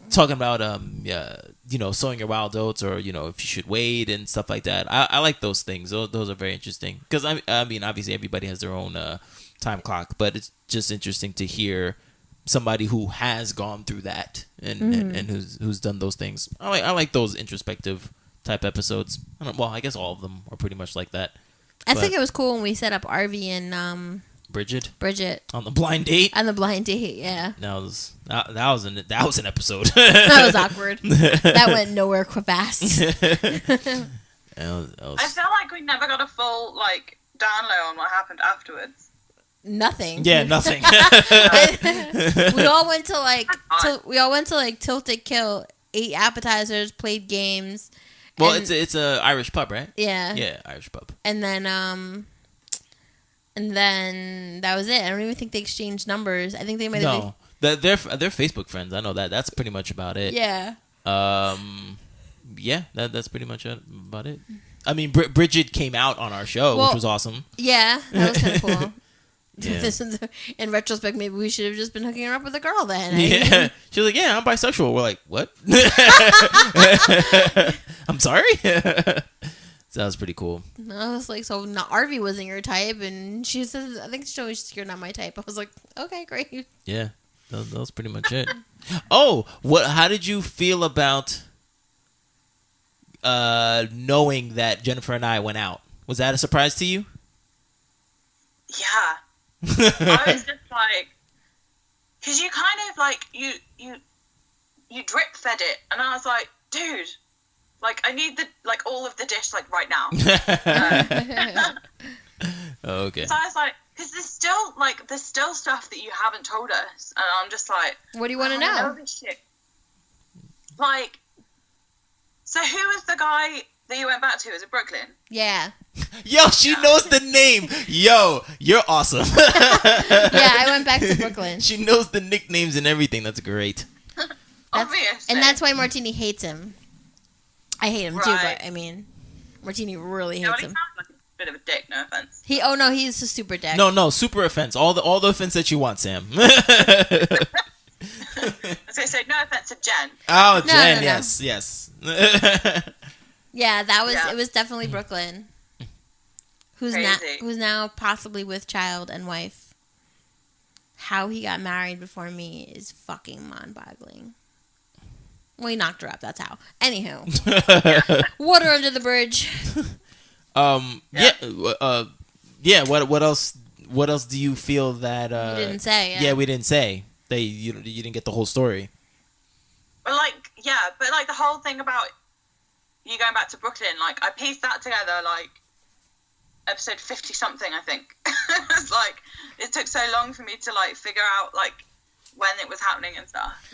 talking about sowing your wild oats, or if you should wait and stuff like that. I like those things. Those are very interesting. Because I mean, obviously everybody has their own time clock, but it's just interesting to hear somebody who has gone through that and who's done those things. I like those introspective type episodes. I guess all of them are pretty much like that. I think it was cool when we set up RV and Bridget on the blind date. On the blind date, yeah. That was an episode. That was awkward. That went nowhere fast. I feel like we never got a full down low on what happened afterwards. Nothing. Yeah, nothing. We all went to Tilted Kill, ate appetizers, played games. Well, it's a Irish pub, right? Yeah. Yeah, Irish pub. And then that was it. I don't even think they exchanged numbers. I think they might have. No, they're Facebook friends. I know that. That's pretty much about it. Yeah. Yeah, that's pretty much about it. I mean, Bridget came out on our show, which was awesome. Yeah, that was kind of cool. Yeah. In retrospect, maybe we should have just been hooking her up with a girl then. Yeah. She was like, yeah, I'm bisexual. We're like, what? I'm sorry? So that was pretty cool. I was like, so RV wasn't your type? And she said, I think you're not my type. I was like, okay, great. Yeah, that was pretty much it. Oh, how did you feel about knowing that Jennifer and I went out? Was that a surprise to you? Yeah. I was just like, because you kind of you drip fed it, and I was like, dude, I need all of the dish right now. Okay. So I was like, because there's still stuff that you haven't told us, and I'm just like, what do you want to know? I know this shit. So who was the guy that you went back to? Was it Brooklyn? Yeah. Yo, she knows the name. Yo, you're awesome. Yeah, I went back to Brooklyn. She knows the nicknames and everything. That's great. Obviously. And that's why Martini hates him. I hate him too, but I mean, Martini really hates him. He sounds like a bit of a dick, no offense. He's a super dick. No, super offense. All the offense that you want, Sam. I was going to say, no offense to Jen. Oh, No, Jen, no. yes. Yeah, it was definitely Brooklyn. Who's now possibly with child and wife. How he got married before me is fucking mind-boggling. Well, he knocked her up. That's how. Anywho, water under the bridge. Yeah. What else? What else do you feel that? You didn't say. Yeah, we didn't say. You didn't get the whole story. But the whole thing about you going back to Brooklyn, I pieced that together episode 50 something, I think. It's it took so long for me to figure out when it was happening and stuff.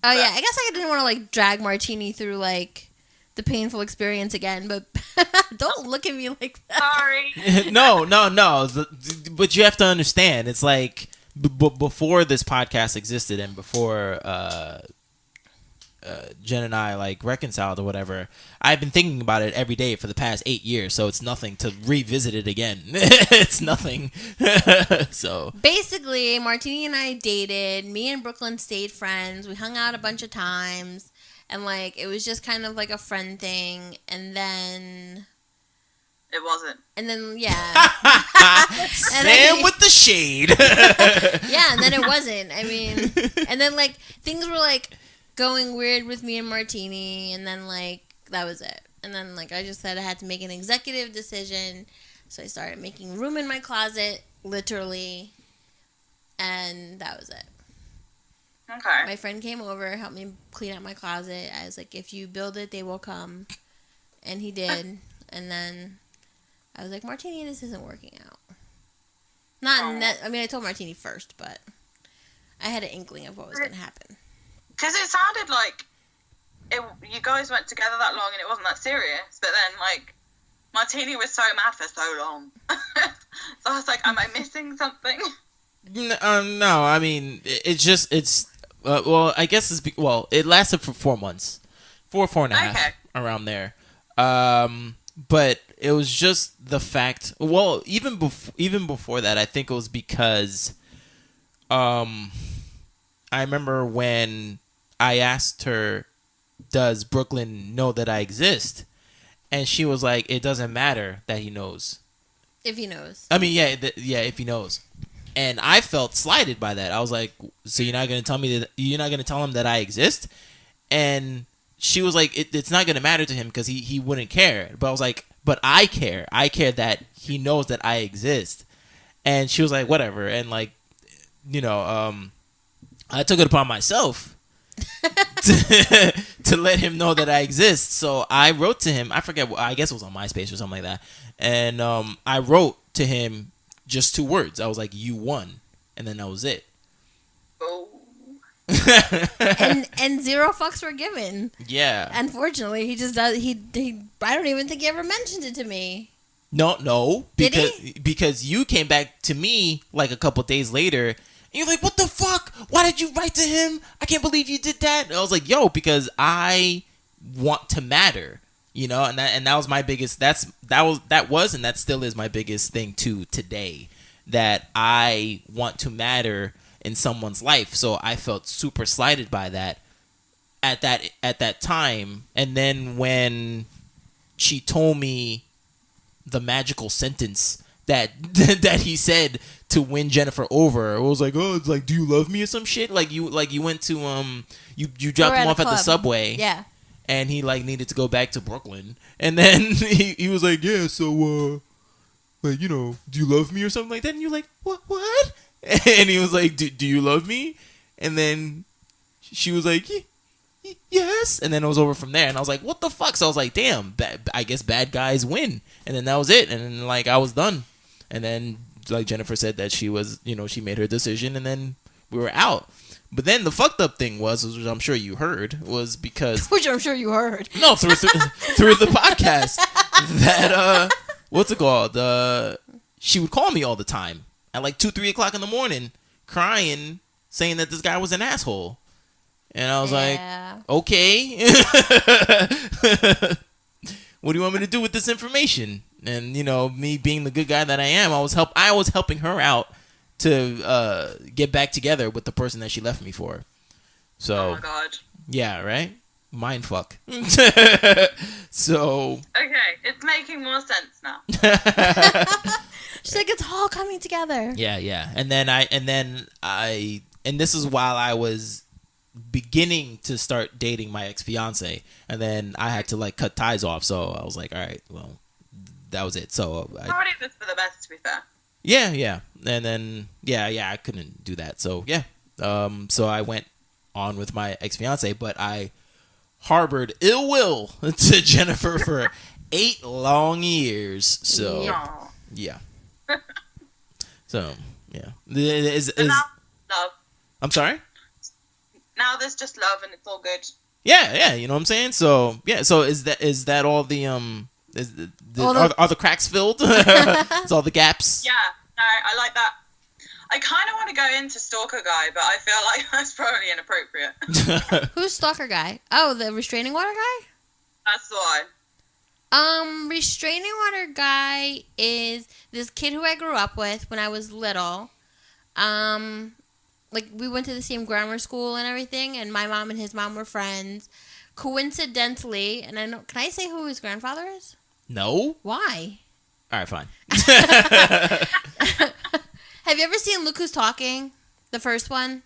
Oh yeah, I guess I didn't want to drag Martini through the painful experience again, but don't look at me like that. Sorry. No. But you have to understand, it's before this podcast existed and before Jen and I reconciled or whatever, I've been thinking about it every day for the past 8 years, so it's nothing to revisit it again. It's nothing. So basically, Martini and I dated. Me and Brooklyn stayed friends. We hung out a bunch of times, and it was just kind of a friend thing. And then it wasn't. And then yeah, Sam with the shade. Yeah, and then it wasn't. I mean, and then things were going weird with me and Martini, and then that was it. And then I just said I had to make an executive decision, so I started making room in my closet, literally, and that was it. Okay. My friend came over, helped me clean out my closet. I was like, if you build it, they will come, and he did. And then I was like, Martini, this isn't working out. I told Martini first, but I had an inkling of what was going to happen. Because it sounded you guys went together that long and it wasn't that serious. But then, Martini was so mad for so long. So I was like, am I missing something? No, I mean, I guess it lasted for 4 months. 4 and a half, around there. But it was just the fact, even before that, I think it was because, I remember when I asked her, does Brooklyn know that I exist? And she was like, it doesn't matter that he knows. If he knows. I mean, if he knows. And I felt slighted by that. I was like, so you're not going to tell me that, you're not going to tell him that I exist? And she was like, it's not going to matter to him because he wouldn't care. But I was like, but I care. I care that he knows that I exist. And she was like, whatever. And like, I took it upon myself to let him know that I exist. So I wrote to him. I forget. I guess it was on MySpace or something like that. And I wrote to him just 2 words. I was like, "You won," and then that was it. Oh. and 0 fucks were given. Yeah. Unfortunately, he just does. He. I don't even think he ever mentioned it to me. No. Did he? Because you came back to me like a couple days later. And you're like, what the fuck? Why did you write to him? I can't believe you did that. And I was like, yo, because I want to matter, and that was my biggest. That was and that still is my biggest thing too today. That I want to matter in someone's life. So I felt super slighted by that at that time. And then when she told me the magical sentence that he said to win Jennifer over, it was like, oh, it's like, do you love me or some shit? Like you went to you dropped him off at the subway, yeah, and he like needed to go back to Brooklyn, and then he was like, yeah, so like, do you love me or something like that? And you're like, what? And he was like, do you love me? And then she was like, yes, and then it was over from there. And I was like, what the fuck? So I was like, damn, I guess bad guys win. And then that was it. And then like I was done. And then like Jennifer said that she was, she made her decision, and then we were out. But then the fucked up thing was, which I'm sure you heard, was because which I'm sure you heard. No, through the podcast that what's it called? She would call me all the time at like 2-3 o'clock in the morning, crying, saying that this guy was an asshole. And I was like, okay. What do you want me to do with this information? And, me being the good guy that I am, I was helping her out to get back together with the person that she left me for. So, oh my God. Yeah, right? Mind fuck. So. Okay, it's making more sense now. She's like, it's all coming together. Yeah. And this is while I was beginning to start dating my ex-fiance, and then I had to like cut ties off. So I was like, all right, well, that was it. So probably this for the best, to be fair. Yeah. And then I couldn't do that. So yeah. So I went on with my ex-fiance, but I harbored ill will to Jennifer for 8 long years. So yeah. So yeah. Is now, love. I'm sorry? Now there's just love and it's all good. Yeah, you know what I'm saying? So yeah, so is that all the are the cracks filled? Is all the gaps? Yeah, no, I like that. I kind of want to go into Stalker Guy, but I feel like that's probably inappropriate. Who's Stalker Guy? Oh, the Restraining Water guy? That's the one. Restraining Water Guy is this kid who I grew up with when I was little. Like, we went to the same grammar school and everything, and my mom and his mom were friends. Coincidentally, and can I say who his grandfather is? No. Why? All right, fine. Have you ever seen Look Who's Talking? The first one?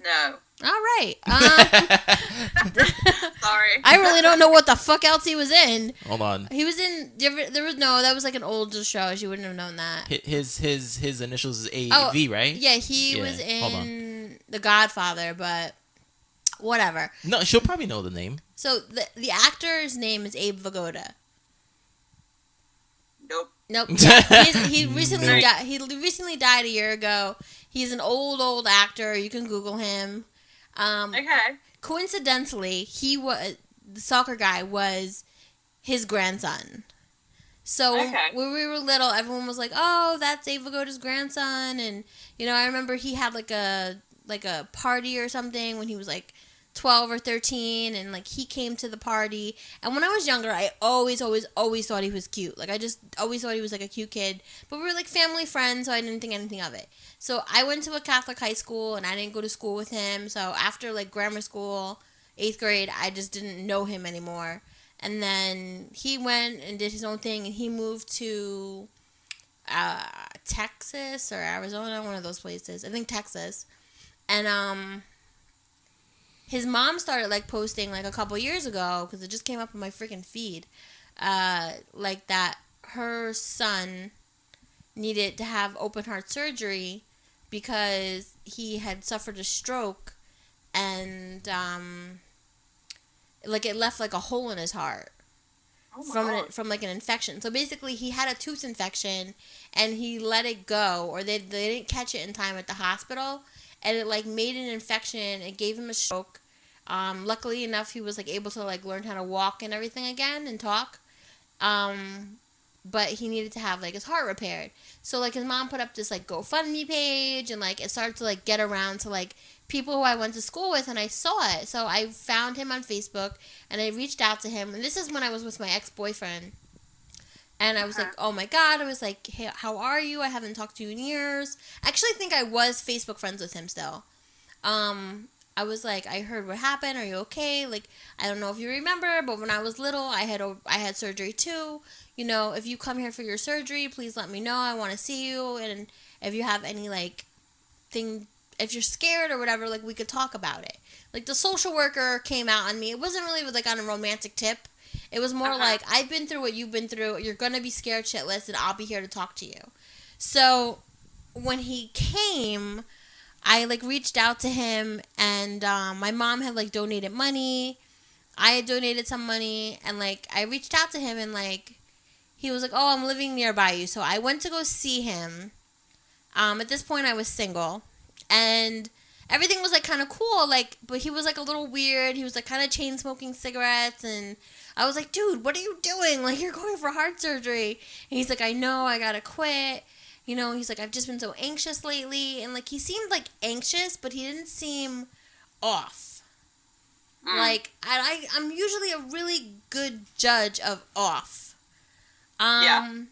No. All right. Sorry. I really don't know what the fuck else he was in. Hold on. He was in. That was like an older show. You wouldn't have known that. His initials is AV, right? Yeah, he was in The Godfather, but whatever. No, she'll probably know the name. So the actor's name is Abe Vigoda. Nope. Yeah, he recently died. He recently died a year ago. He's an old actor. You can Google him. Okay. Coincidentally, the Stalker Guy was his grandson. So when we were little, everyone was like, "Oh, that's Abe Vigoda's grandson," and I remember he had like a party or something when he was like 12 or 13, and like he came to the party. And when I was younger, I always thought he was cute. Like I just always thought he was like a cute kid. But we were like family friends, so I didn't think anything of it. So I went to a Catholic high school, and I didn't go to school with him. So after like grammar school, 8th grade, I just didn't know him anymore. And then he went and did his own thing, and he moved to Texas or Arizona, one of those places. I think Texas. And his mom started like posting like a couple years ago, because it just came up on my freaking feed. like that her son needed to have open heart surgery because he had suffered a stroke and like it left like a hole in his heart from like an infection. So basically he had a tooth infection and he let it go, or they didn't catch it in time at the hospital, and it like made an infection. It gave him a stroke. Luckily enough, he was like able to like learn how to walk and everything again and talk. But he needed to have like his heart repaired. So like his mom put up this like GoFundMe page, and like it started to like get around to like people who I went to school with, and I saw it. So I found him on Facebook and I reached out to him, and this is when I was with my ex-boyfriend. And I was like, oh my God. I was like, hey, how are you? I haven't talked to you in years. I actually think I was Facebook friends with him still. I was like, I heard what happened. Are you okay? Like, I don't know if you remember, but when I was little, I had surgery too. You know, if you come here for your surgery, please let me know. I want to see you. And if you have any like thing, if you're scared or whatever, like we could talk about it. Like the social worker came out on me. It wasn't really like on a romantic tip. It was more like, I've been through what you've been through. You're going to be scared shitless, and I'll be here to talk to you. So when he came, I like reached out to him, and my mom had like donated money. I had donated some money, and like I reached out to him, and like he was like, oh, I'm living nearby you. So I went to go see him. At this point I was single, and everything was like kind of cool, like, but he was like a little weird. He was like kind of chain smoking cigarettes, and I was like, dude, what are you doing? Like, you're going for heart surgery. And he's like, I know, I gotta quit. You know, he's like, I've just been so anxious lately. And like, he seemed like anxious, but he didn't seem off. Like, I'm usually a really good judge of off. And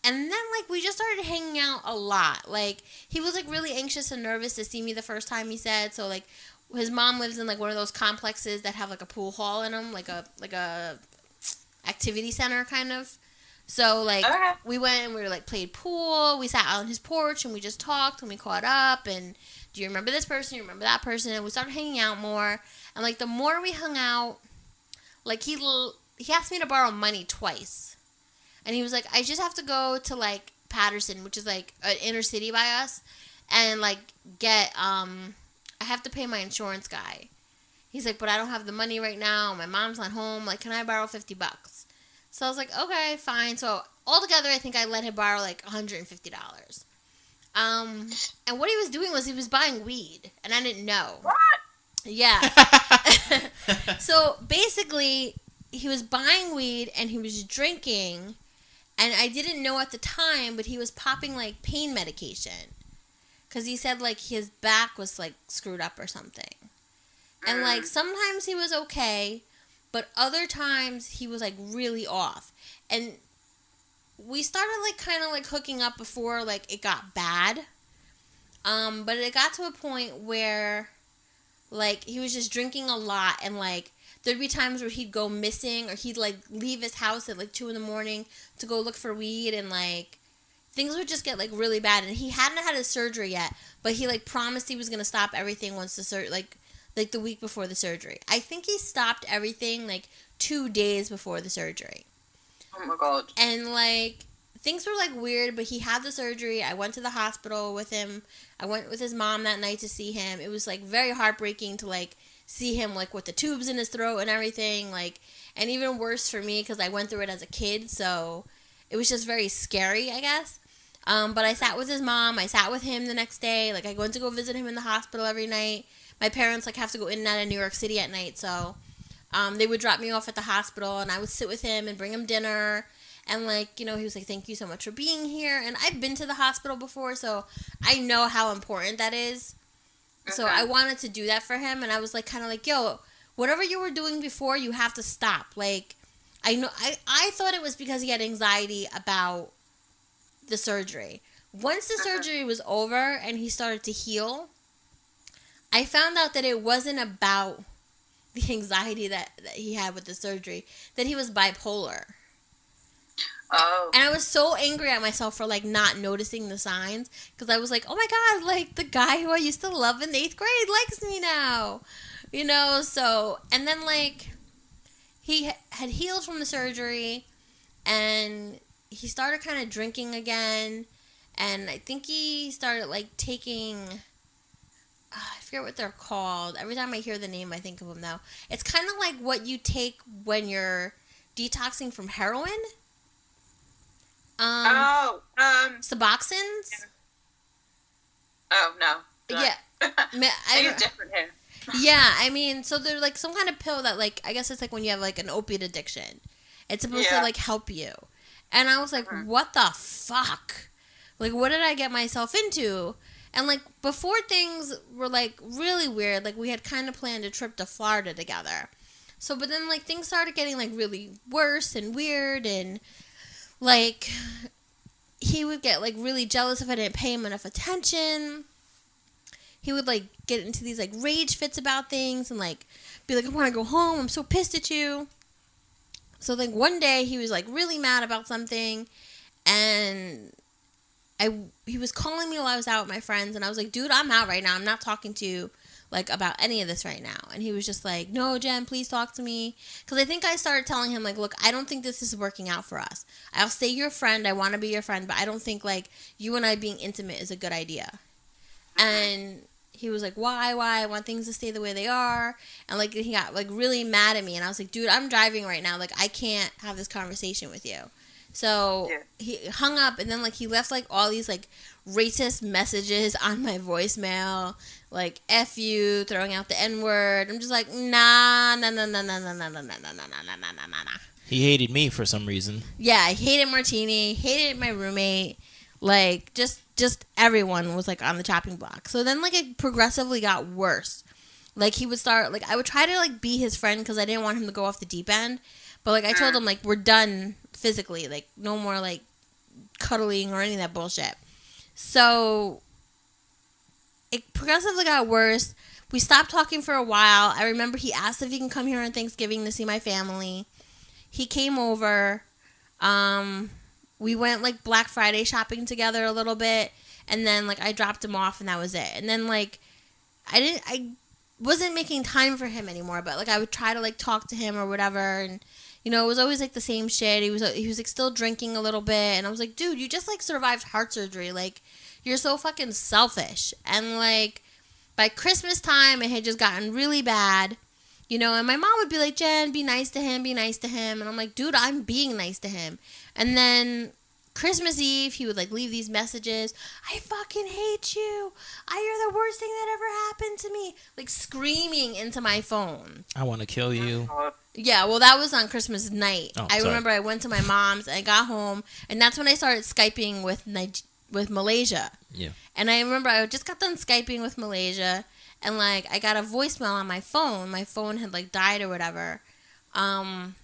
then, like, we just started hanging out a lot. Like, he was, like, really anxious and nervous to see me the first time, he said. So, like, his mom lives in, like, one of those complexes that have, like, a pool hall in them. Like a activity center, kind of. So, like, we went and we were, like, played pool. We sat on his porch and we just talked and we caught up. And do you remember this person? Do you remember that person? And we started hanging out more. And, like, the more we hung out, like, he asked me to borrow money twice. And he was like, I just have to go to, like, Patterson, which is, like, an inner city by us, and, like, get, I have to pay my insurance guy. He's like, but I don't have the money right now. My mom's not home. Like, can I borrow $50? So I was like, okay, fine. So altogether, I think I let him borrow, like, $150. And what he was doing was he was buying weed, and I didn't know. What? Yeah. So basically, he was buying weed, and he was drinking. And I didn't know at the time, but he was popping, like, pain medication. Because he said, like, his back was, like, screwed up or something. And, like, sometimes he was okay, but other times he was, like, really off. And we started, like, kind of, like, hooking up before, like, it got bad. But it got to a point where, like, he was just drinking a lot, and, like, there'd be times where he'd go missing, or he'd, like, leave his house at, like, 2 in the morning to go look for weed, and, like, things would just get, like, really bad. And he hadn't had his surgery yet, but he, like, promised he was going to stop everything once the like the week before the surgery. I think he stopped everything, like, 2 days before the surgery. Oh, my God. And, like, things were, like, weird, but he had the surgery. I went to the hospital with him. I went with his mom that night to see him. It was, like, very heartbreaking to, like, see him, like, with the tubes in his throat and everything, like, and even worse for me because I went through it as a kid, so it was just very scary, I guess. But I sat with his mom. I sat with him the next day. Like, I went to go visit him in the hospital every night. My parents, like, have to go in and out of New York City at night, so they would drop me off at the hospital, and I would sit with him and bring him dinner. And, like, you know, he was like, thank you so much for being here. And I've been to the hospital before, so I know how important that is. So I wanted to do that for him, and I was, like, kind of like, yo, whatever you were doing before, you have to stop. Like, I thought it was because he had anxiety about the surgery. Once the surgery was over and he started to heal, I found out that it wasn't about the anxiety that he had with the surgery, that he was bipolar. Oh. And I was so angry at myself for, like, not noticing the signs, because I was like, oh my God, like, the guy who I used to love in 8th grade likes me now, you know. So, and then, like, he had healed from the surgery, and he started kind of drinking again, and I think he started like taking. I forget what they're called. Every time I hear the name, I think of them now. It's kind of like what you take when you're detoxing from heroin. Suboxones. Oh no. Yeah. I think it's different here. Yeah, I mean, so they're like some kind of pill that, like, I guess it's like when you have like an opiate addiction. It's supposed to like help you. And I was like, what the fuck? Like, what did I get myself into? And like before things were like really weird, like we had kind of planned a trip to Florida together. So, but then like things started getting like really worse and weird, and like he would get like really jealous if I didn't pay him enough attention. He would like get into these like rage fits about things and like be like, I want to go home. I'm so pissed at you. So like one day he was like really mad about something, and he was calling me while I was out with my friends, and I was like, dude, I'm out right now. I'm not talking to you like about any of this right now. And he was just like, no, Jen, please talk to me. Because I think I started telling him like, look, I don't think this is working out for us. I'll stay your friend. I want to be your friend, but I don't think like you and I being intimate is a good idea. And he was like, why? I want things to stay the way they are. And like he got like really mad at me, and I was like, dude, I'm driving right now. Like I can't have this conversation with you. So he hung up, and then like he left like all these like racist messages on my voicemail, like F you, throwing out the N-word. I'm just like, nah. He hated me for some reason. Yeah, I hated Martini, hated my roommate. Like just everyone was like on the chopping block. So then like it progressively got worse. Like he would start, like I would try to like be his friend because I didn't want him to go off the deep end. But like I told him like we're done physically, like no more like cuddling or any of that bullshit. So it progressively got worse. We stopped talking for a while. I remember he asked if he can come here on Thanksgiving to see my family. He came over. We went like Black Friday shopping together a little bit, and then like I dropped him off, and that was it. And then like I wasn't making time for him anymore, but like I would try to like talk to him or whatever, and you know, it was always like the same shit. He was like still drinking a little bit, and I was like, dude, you just like survived heart surgery. Like you're so fucking selfish. And like by Christmas time, it had just gotten really bad. You know, and my mom would be like, Jen, be nice to him, be nice to him. And I'm like, dude, I'm being nice to him. And then Christmas Eve, he would like leave these messages. I fucking hate you. You're the worst thing that ever happened to me. Like screaming into my phone. I want to kill you. Yeah, well, that was on Christmas night. Oh, I sorry. remember I went to my mom's and I got home, and that's when I started Skyping with Malaysia. Yeah. And I remember I just got done Skyping with Malaysia, and like I got a voicemail on my phone. My phone had like died or whatever. And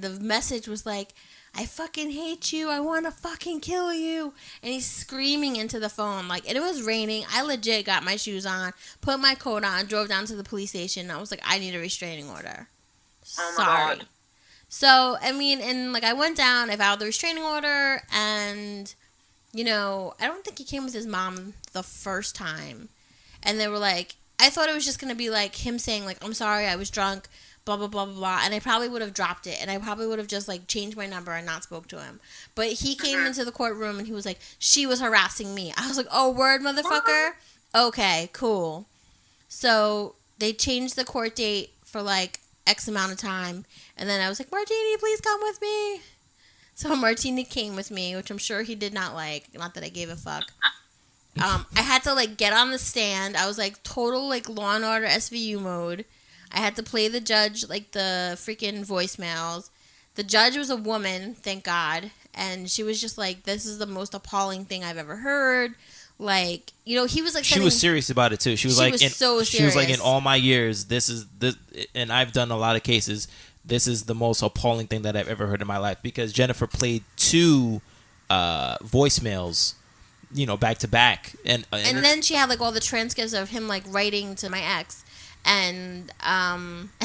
the message was like, I fucking hate you. I want to fucking kill you. And he's screaming into the phone. Like, and it was raining. I legit got my shoes on, put my coat on, drove down to the police station. I was like, I need a restraining order. Oh my Sorry. God. So, I mean, and like I went down, I filed the restraining order, and, you know, I don't think he came with his mom the first time. And they were like, I thought it was just going to be like him saying like, I'm sorry, I was drunk, blah, blah, blah, blah, blah. And I probably would have dropped it. And I probably would have just like changed my number and not spoke to him. But he came into the courtroom and he was like, she was harassing me. I was like, oh, word, motherfucker? Okay, cool. So they changed the court date for like X amount of time. And then I was like, Martini, please come with me. So Martini came with me, which I'm sure he did not like. Not that I gave a fuck. I had to like get on the stand. I was like total like Law and Order SVU mode. I had to play the judge like the freaking voicemails. The judge was a woman, thank God, and she was just like, "This is the most appalling thing I've ever heard." Like, you know, he was like, she was serious about it too. She was so serious. She was like, in all my years, this, and I've done a lot of cases. This is the most appalling thing that I've ever heard in my life, because Jennifer played 2 voicemails, you know, back to back, and then she had like all the transcripts of him like writing to my ex, and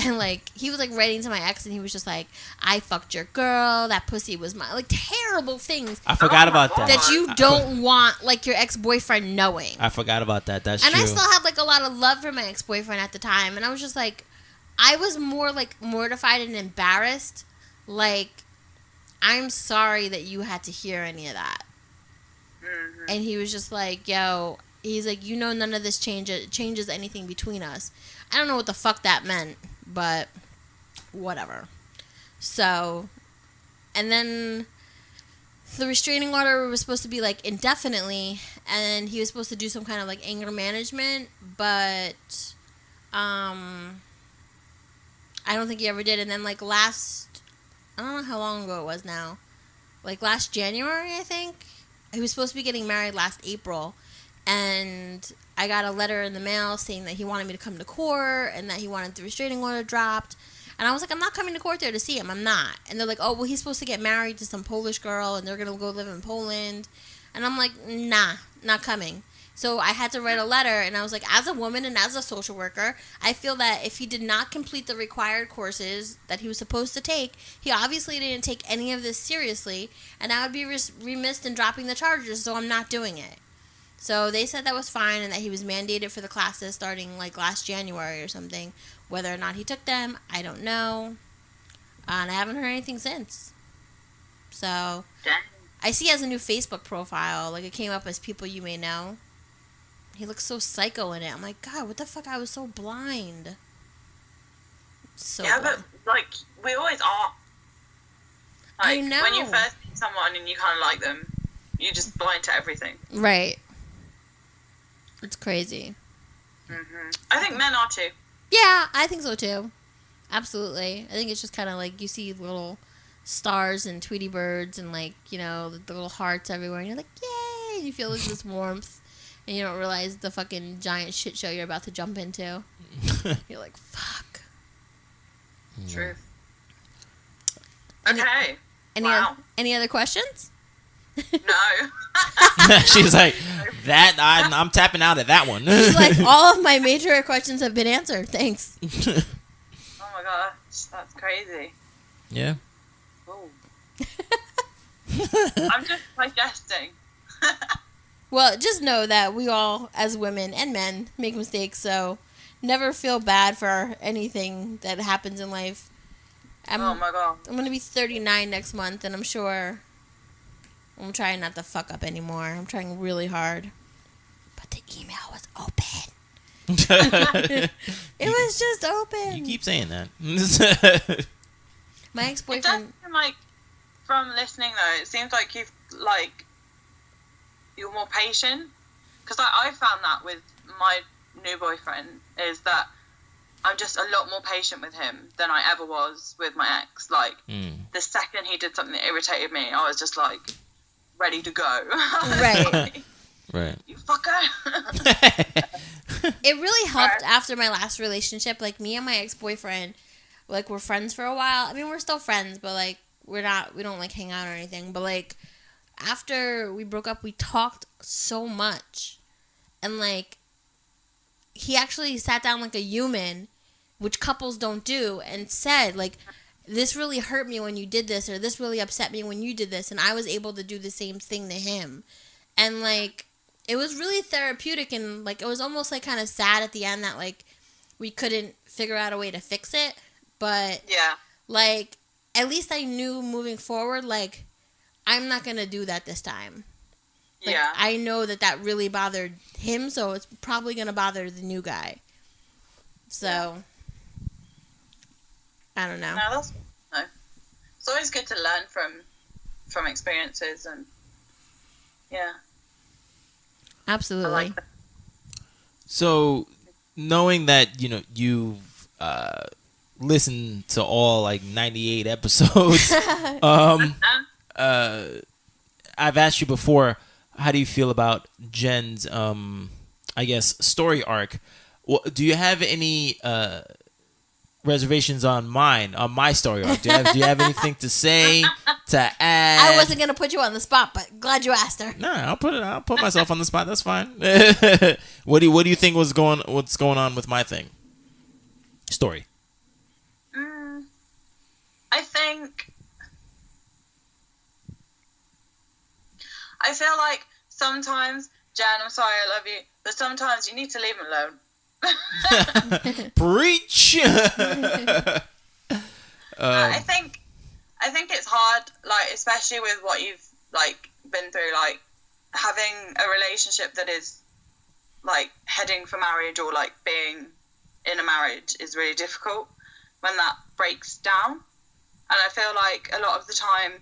like he was like writing to my ex, and he was just like, I fucked your girl, that pussy was mine, like terrible things. I forgot about that. That you don't want like your ex-boyfriend knowing. I forgot about that. That's and true. I still had like a lot of love for my ex-boyfriend at the time, and I was just like, I was more like mortified and embarrassed. Like, I'm sorry that you had to hear any of that. Mm-hmm. And he was just like, yo, he's like, you know, none of this changes anything between us. I don't know what the fuck that meant, but whatever. So, and then the restraining order was supposed to be like indefinitely, and he was supposed to do some kind of like anger management, but I don't think he ever did. And then like I don't know how long ago it was now, like last January, I think. He was supposed to be getting married last April, and I got a letter in the mail saying that he wanted me to come to court and that he wanted the restraining order dropped. And I was like, I'm not coming to court there to see him. I'm not. And they're like, oh, well, he's supposed to get married to some Polish girl, and they're going to go live in Poland. And I'm like, nah, not coming. So I had to write a letter, and I was like, as a woman and as a social worker, I feel that if he did not complete the required courses that he was supposed to take, he obviously didn't take any of this seriously, and I would be remiss in dropping the charges, so I'm not doing it. So they said that was fine and that he was mandated for the classes starting like last January or something. Whether or not he took them, I don't know. And I haven't heard anything since. So Dang. I see he has a new Facebook profile. Like, it came up as people you may know. He looks so psycho in it. I'm like, God, what the fuck? I was so blind. So yeah, blind. but like we always are. Like, I know. When you first meet someone and you kind of like them, you're just blind to everything. Right. It's crazy. Mm-hmm. I think men are too. Yeah, I think so too. Absolutely. I think it's just kind of like you see little stars and Tweety birds and like, you know, the little hearts everywhere. And you're like, yay! And you feel like this warmth. And you don't realize the fucking giant shit show you're about to jump into. You're like, fuck. Truth. Okay. Any other questions? No. She's like, that I'm tapping out at that one. She's like, all of my major questions have been answered. Thanks. Oh my gosh, that's crazy. Yeah. Ooh. I'm just digesting. Well, just know that we all, as women and men, make mistakes, so never feel bad for anything that happens in life. Oh my god. I'm going to be 39 next month, and I'm sure I'm trying not to fuck up anymore. I'm trying really hard. But the email was open. It was just open. You keep saying that. My It does ex-boyfriend... seem like, from listening though, it seems like you're more patient. Because I found that with my new boyfriend, is that I'm just a lot more patient with him than I ever was with my ex. Like, the second he did something that irritated me, I was just like, ready to go. Right. Right. You fucker. It really helped after my last relationship. Like, me and my ex-boyfriend, like, we're friends for a while. I mean, we're still friends, but, like, we don't, like, hang out or anything. But, like, after we broke up, we talked so much. And, like, he actually sat down like a human, which couples don't do, and said, like, this really hurt me when you did this, or this really upset me when you did this. And I was able to do the same thing to him. And, like, it was really therapeutic, and, like, it was almost, like, kind of sad at the end that, like, we couldn't figure out a way to fix it. But, yeah. like, at least I knew moving forward, like, I'm not going to do that this time. Like, Yeah. I know that really bothered him, so it's probably going to bother the new guy. So, I don't know. No, it's always good to learn from experiences, and yeah. Absolutely. I like that. So, knowing that, you know, you've listened to all, like, 98 episodes, I've asked you before, how do you feel about Jen's, I guess, story arc? Well, do you have any reservations on my story arc? Do you have anything to say, to add? I wasn't going to put you on the spot, but glad you asked her. No, I'll put myself on the spot. That's fine. What do you think what's going on with my story? I feel like sometimes, Jan, I'm sorry, I love you, but sometimes you need to leave him alone. Preach. I think it's hard. like, especially with what you've, like, been through, like, having a relationship that is, like, heading for marriage or, like, being in a marriage is really difficult when that breaks down. And I feel like a lot of the time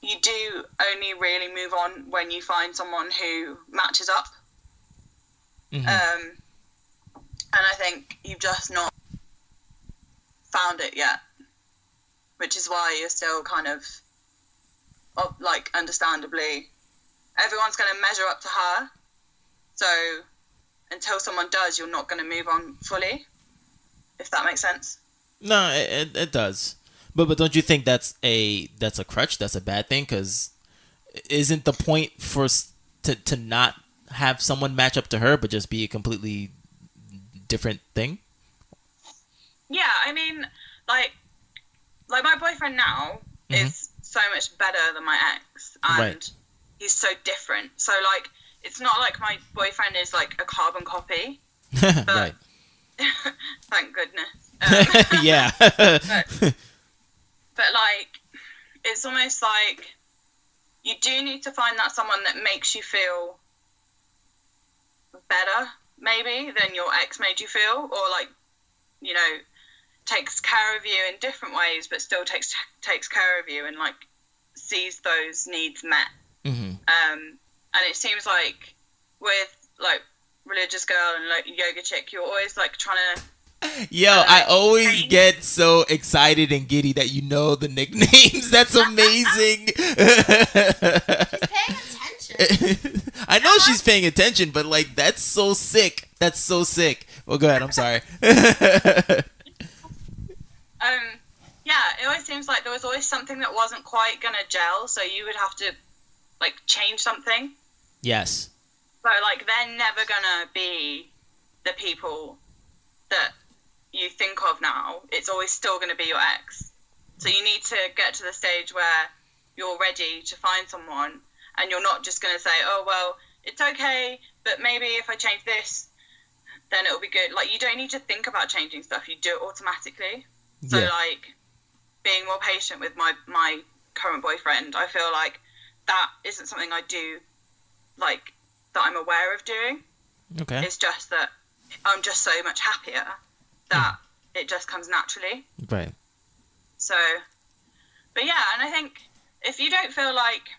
you do only really move on when you find someone who matches up. Mm-hmm. And I think you've just not found it yet, which is why you're still kind of like, understandably, everyone's going to measure up to her. So until someone does, you're not going to move on fully, if that makes sense. No, it does. But don't you think that's a crutch? That's a bad thing? Because isn't the point for to not have someone match up to her, but just be a completely different thing? Yeah, I mean, like my boyfriend now is so much better than my ex, and Right. he's so different. So, like, it's not like my boyfriend is, like, a carbon copy. Right. Thank goodness. Yeah. But, like, it's almost like you do need to find that someone that makes you feel better, maybe, than your ex made you feel, or, like, you know, takes care of you in different ways, but still takes care of you and, like, sees those needs met. Mm-hmm. And it seems like with, like, religious girl and, like, yoga chick, you're always, like, trying to... Yo, I always get so excited and giddy that you know the nicknames. That's amazing. She's paying attention. I know she's paying attention, but, like, that's so sick. That's so sick. Well, go ahead. I'm sorry. Yeah, it always seems like there was always something that wasn't quite gonna gel, so you would have to, like, change something. Yes. So, like, they're never gonna be the people that you think of now. It's always still gonna be your ex. So you need to get to the stage where you're ready to find someone, and you're not just gonna say, oh, well, it's okay, but maybe if I change this, then it'll be good. Like, you don't need to think about changing stuff. You do it automatically. So, Yeah. like, being more patient with my current boyfriend, I feel like that isn't something I do, like, that I'm aware of doing. Okay. It's just that I'm just so much happier that it just comes naturally. Right. So, but yeah, and I think if you don't feel like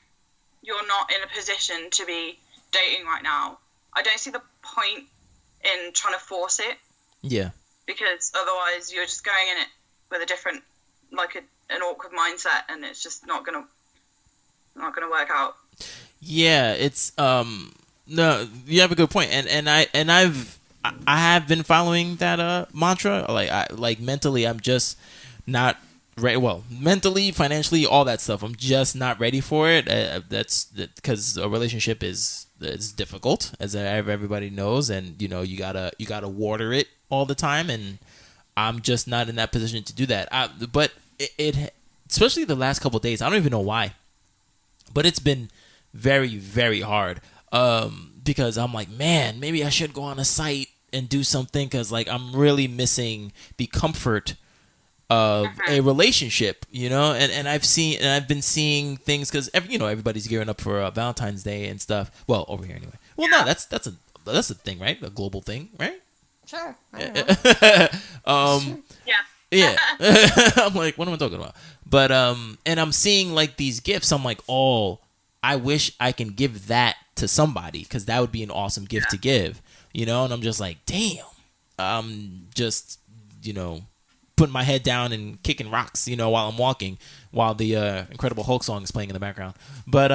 you're not in a position to be dating right now, I don't see the point in trying to force it. Yeah. Because otherwise you're just going in it with a different, like, an awkward mindset, and it's just not gonna work out. Yeah, it's no, you have a good point, and I have been following that mantra. Like mentally, I'm just not ready. Well, mentally, financially, all that stuff, I'm just not ready for it. That's because a relationship is difficult, as everybody knows, and you know you gotta water it all the time, and I'm just not in that position to do that. But it especially the last couple of days, I don't even know why, but it's been very, very hard. Because I'm like, man, maybe I should go on a site and do something, because, like, I'm really missing the comfort of a relationship, you know. And I've been seeing things, because everybody's gearing up for Valentine's Day and stuff. Well, over here anyway. Well, no, that's a thing, right? A global thing, right? Sure. I don't know. Yeah. I'm like, what am I talking about? But and I'm seeing, like, these gifts. I'm like, oh, I wish I can give that to somebody, because that would be an awesome gift to give, you know. And I'm just like, damn, I'm just, putting my head down and kicking rocks, while I'm walking, while the Incredible Hulk song is playing in the background. But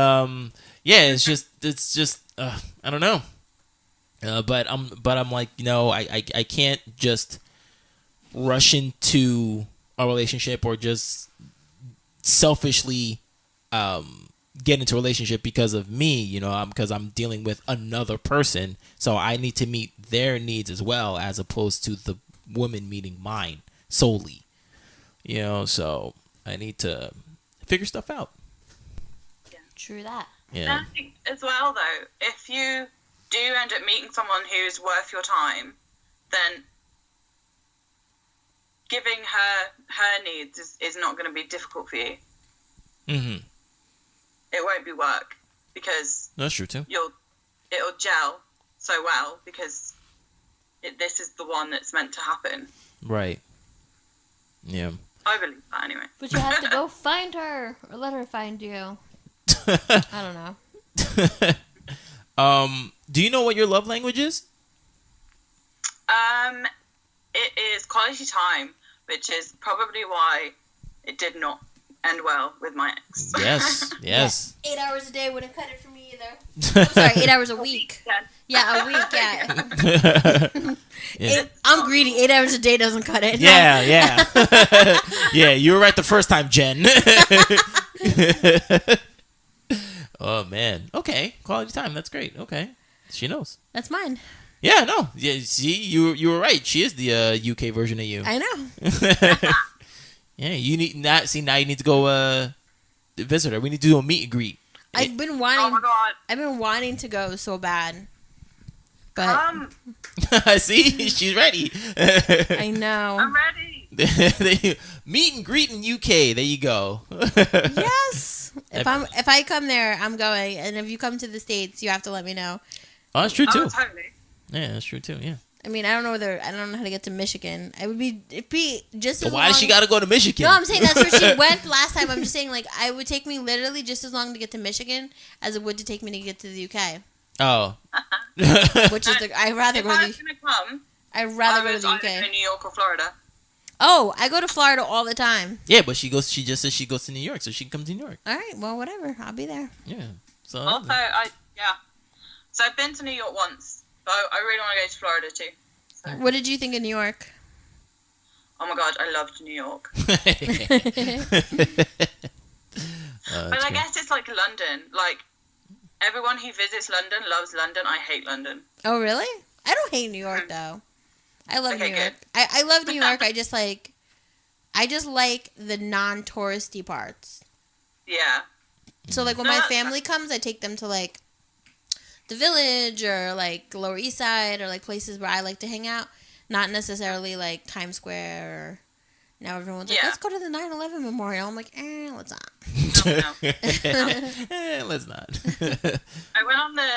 yeah, it's just I don't know. But I'm like, I can't just rush into a relationship, or just selfishly get into a relationship because of me, because I'm dealing with another person. So I need to meet their needs as well, as opposed to the woman meeting mine solely. So I need to figure stuff out. True that. Yeah. And I think as well, though, if you do end up meeting someone who's worth your time, then giving her needs is not going to be difficult for you. Mm-hmm. it won't be work because That's true too. it'll gel so well because this is the one that's meant to happen. Right. Yeah. I believe that anyway. But you have to go find her or let her find you. I don't know. Do you know what your love language is? It is quality time, which is probably why it did not end well with my ex. Yes. Yes. Yeah, 8 hours a day wouldn't cut it for me either. I'm sorry, 8 hours a week. Yeah, a week, yeah. I'm greedy. 8 hours a day doesn't cut it. Yeah, yeah. Yeah, you were right the first time, Jen. Oh, man. Okay. Quality time. That's great. Okay. She knows. That's mine. Yeah, no. Yeah, see, you were right. She is the UK version of you. I know. Yeah, you need not see now. You need to go visit her. We need to do a meet and greet. I've been Oh my god. wanting to go so bad, but See, she's ready. I know. I'm ready. Meet and greet in UK. There you go. Yes. If I come there, I'm going. And if you come to the States, you have to let me know. Oh, that's true too. Oh, totally. Yeah, that's true too. Yeah. I mean, I don't know how to get to Michigan. It'd be just as Why long. does she got to go to Michigan? No, I'm saying that's where she went last time. I'm just saying, like, it would take me literally just as long to get to Michigan as it would to take me to get to the UK. Oh. Which is I'd rather If go I to was going to come, I'd rather I go to would the either UK. go to New York or Florida. Oh, I go to Florida all the time. Yeah, but she just says she goes to New York, so she can come to New York. All right, well, whatever. I'll be there. Yeah. So. Also, So I've been to New York once, but I really want to go to Florida too. So. What did you think of New York? Oh my god, I loved New York. But I guess it's like London. Like, everyone who visits London loves London. I hate London. Oh, really? I don't hate New York, though. I love Okay, New York. I love New York. I just like the non-touristy parts. Yeah. So, like, when No, my that's family comes, I take them to, like, the Village or, like, Lower East Side or, like, places where I like to hang out. Not necessarily, like, Times Square or... Now everyone's like, Yeah. let's go to the 9/11 Memorial. I'm like, let's not. No. Let's not. I went on the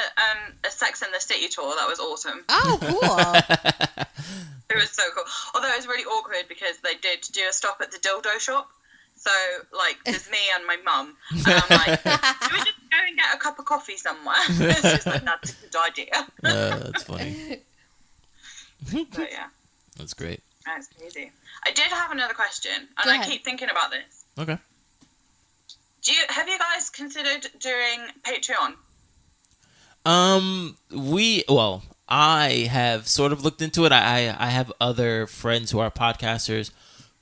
a Sex and the City tour. That was awesome. Oh, cool. It was so cool. Although it was really awkward because they did do a stop at the dildo shop. So, like, there's me and my mum. And I'm like, should we just go and get a cup of coffee somewhere? It's just like, that's a good idea. That's funny. But, yeah. That's great. That's crazy. I did have another question, and Go I ahead. keep thinking about this. Okay. Have you guys considered doing Patreon? I have sort of looked into it. I have other friends who are podcasters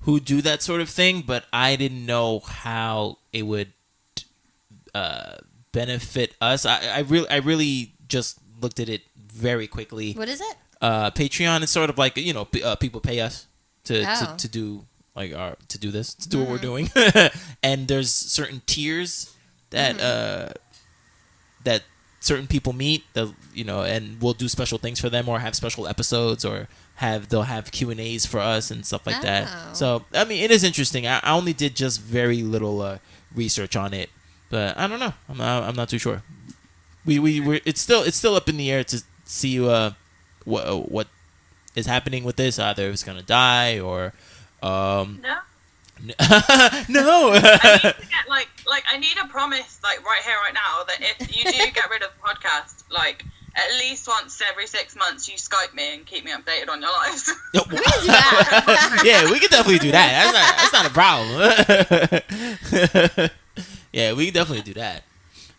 who do that sort of thing, but I didn't know how it would benefit us. I really just looked at it very quickly. What is it? Patreon is sort of like, people pay us to do like to do this, to do what we're doing. And there's certain tiers that that certain people meet, and we'll do special things for them or have special episodes or they'll have Q&As for us and stuff like that. So, I mean, it is interesting. I only did just very little research on it, but I don't know. I'm not too sure. It's still up in the air to see what is happening with this. Either it's gonna die or No. no. I need to get I need a promise right here, right now, that if you do get rid of the podcast, at least once every 6 months you Skype me and keep me updated on your lives. We can do that. Yeah, we can definitely do that. That's not a problem. Yeah, we can definitely do that.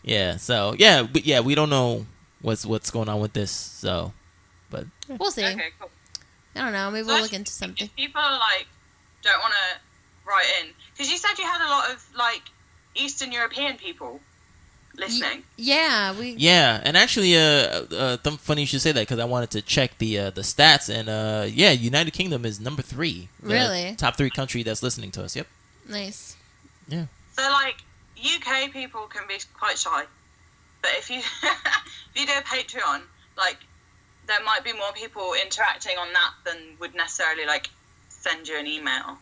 Yeah. So but we don't know what's going on with this. So, but We'll see. Okay, cool. I don't know. Maybe So we'll look into something. If people don't want to write in, because you said you had a lot of Eastern European people listening. Yeah, yeah, and actually, funny you should say that because I wanted to check the stats, and United Kingdom is number 3. Really? Top 3 country that's listening to us. Yep. Nice. Yeah. So UK people can be quite shy, but if you if you do a Patreon, there might be more people interacting on that than would necessarily send you an email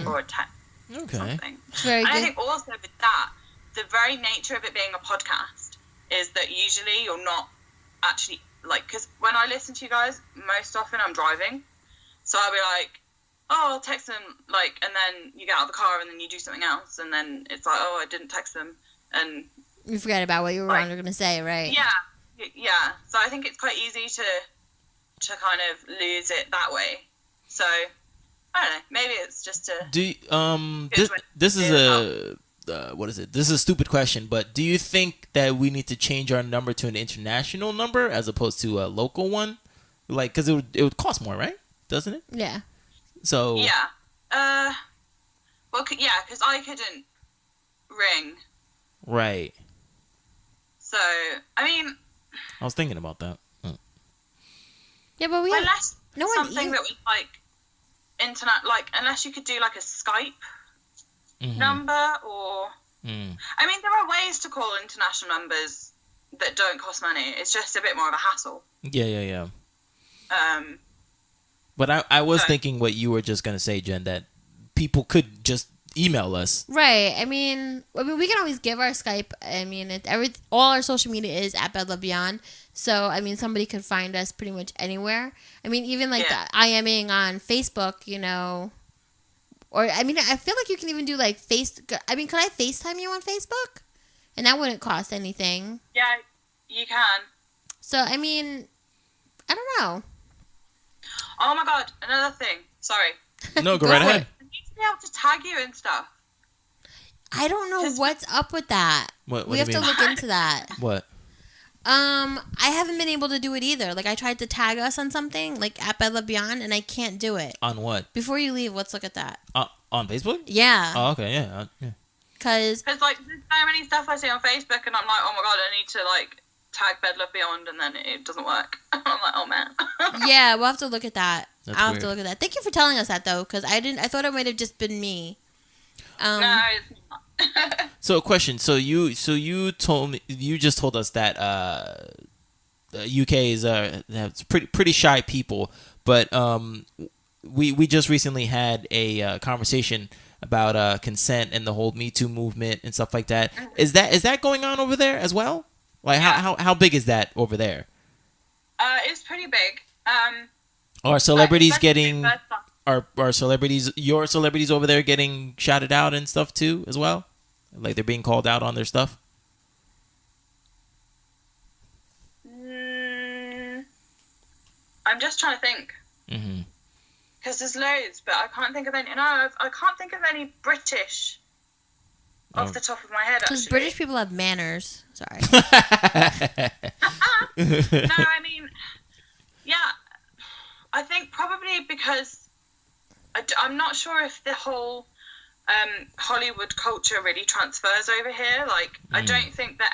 or a text. Okay. something. It's very And good. I think also with that, the very nature of it being a podcast is that usually you're not actually, like, because when I listen to you guys, most often I'm driving. So I'll be like, oh, I'll text them, like, and then you get out of the car and then you do something else. And then it's like, oh, I didn't text them. And You forget about what you were like, going to say, right? yeah. So I think it's quite easy to kind of lose it that way. So I don't know. Maybe it's just a. This is a what is it? This is a stupid question, but do you think that we need to change our number to an international number as opposed to a local one? Like, because it would cost more, right? Doesn't it? Yeah. Yeah. So Well, yeah, because I couldn't ring. right. So I mean, I was thinking about that. Yeah, but we unless no one something even- that was like internet, like unless you could do like a Skype Mhm. number or. Mm. I mean, there are ways to call international numbers that don't cost money. It's just a bit more of a hassle. Yeah. Um, But I was No. thinking what you were just gonna say, Jen, that people could just email us. Right. I mean, we can always give our Skype. I mean, all our social media is at Bed Love Beyond. So, I mean, somebody could find us pretty much anywhere. I mean, even like Yeah. the IMing on Facebook, you know. Or, I mean, I feel like you can even do like could I FaceTime you on Facebook? And that wouldn't cost anything. yeah, you can. So, I mean, I don't know. Oh my god, another thing. Sorry. No, go Go right for ahead. it. I need to be able to tag you and stuff. I don't know Just- what's up with that. What We do have you to mean? look into that. What? I haven't been able to do it either. Like, I tried to tag us on something, like at Bed Love Beyond, and I can't do it. On what? Before you leave, let's look at that. On Facebook? Yeah. Oh, okay, yeah. Because, Because, like, there's so many stuff I see on Facebook, and I'm like, oh my god, I need to, like, tag Bed Love Beyond, and then it doesn't work. I'm like, oh man. yeah, we'll have to look at that. That's I'll have weird. to look at that. Thank you for telling us that, though, because I thought it might have just been me. No, it's not. So a question. So you just told us that UK is that's pretty shy people, but we just recently had a conversation about consent and the whole Me Too movement and stuff like that. Is that going on over there as well? Like Yeah. how big is that over there? It's pretty big. Are celebrities especially getting first time. are celebrities your celebrities over there getting shouted out and stuff too as well? Like they're being called out on their stuff? I'm just trying to think. Mm-hmm. Because there's loads, but I can't think of any. No, I can't think of any British off the top of my head, Because actually. British people have manners. Sorry. No, I mean, yeah. I think probably because I'm not sure if the whole Hollywood culture really transfers over here. Like, I don't think that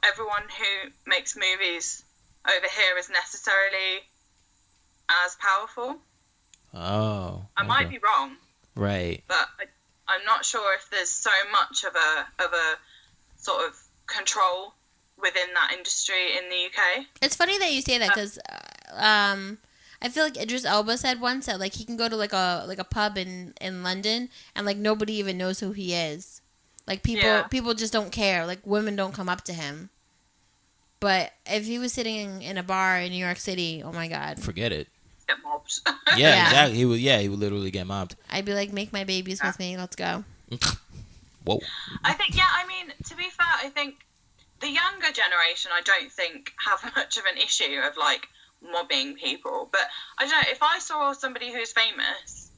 everyone who makes movies over here is necessarily as powerful. Oh. I might be wrong, Right. but I'm not sure if there's so much of a sort of control within that industry in the UK. It's funny that you say that because I feel like Idris Elba said once that like he can go to like a pub in London and like nobody even knows who he is. Like people just don't care. Like women don't come up to him. But if he was sitting in a bar in New York City, oh my god, Forget it. Get mobbed. Yeah, Yeah. exactly. He would literally get mobbed. I'd be like, make my babies with me. Let's go. Whoa. I think, yeah, I mean, to be fair, I think the younger generation, I don't think, have much of an issue of, like, mobbing people. But, I don't know, if I saw somebody who's famous,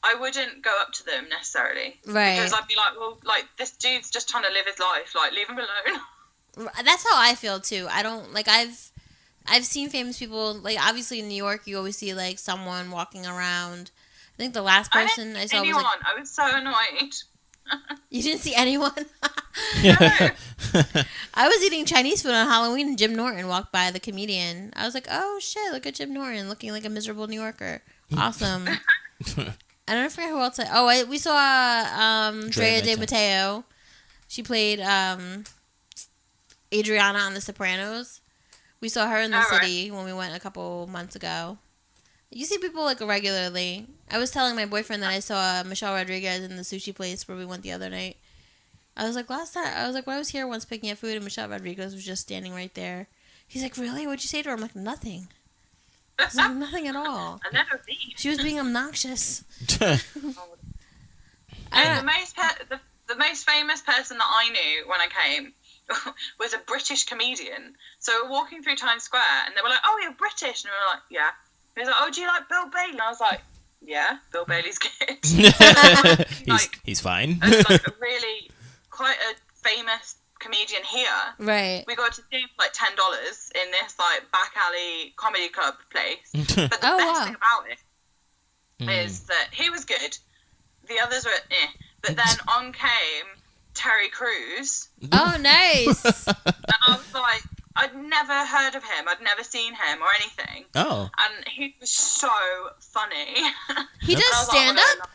I wouldn't go up to them necessarily. Right. Because I'd be like, well, like, this dude's just trying to live his life. Like, leave him alone. That's how I feel too. I don't like I've seen famous people, like obviously in New York you always see like someone walking around. I think the last person I saw was anyone. like, I was so annoyed. you didn't see anyone? No. I was eating Chinese food on Halloween and Jim Norton walked by, the comedian. I was like, oh shit, look at Jim Norton looking like a miserable New Yorker. Awesome. I don't forget who else. We saw Drea De Matteo. She played Adriana on The Sopranos. We saw her in the city when we went a couple months ago. You see people like regularly. I was telling my boyfriend that I saw Michelle Rodriguez in the sushi place where we went the other night. I was like, when I was here once picking up food and Michelle Rodriguez was just standing right there. He's like, really? What'd you say to her? I'm like, nothing. I was like, nothing at all. I never seen. She was being obnoxious. The most famous person that I knew when I came was a British comedian. So we were walking through Times Square and they were like, oh, you're British. And we were like, yeah. He was like, oh, do you like Bill Bailey? And I was like, yeah, Bill Bailey's good. He's fine. It's like a really quite a famous comedian here. Right. We got to see him for like $10 in this like back alley comedy club place. But the best thing about it is that he was good. The others were But then on came Terry Crews. Oh, nice. And I was like, I'd never heard of him. I'd never seen him or anything. Oh. And he was so funny. He does stand up?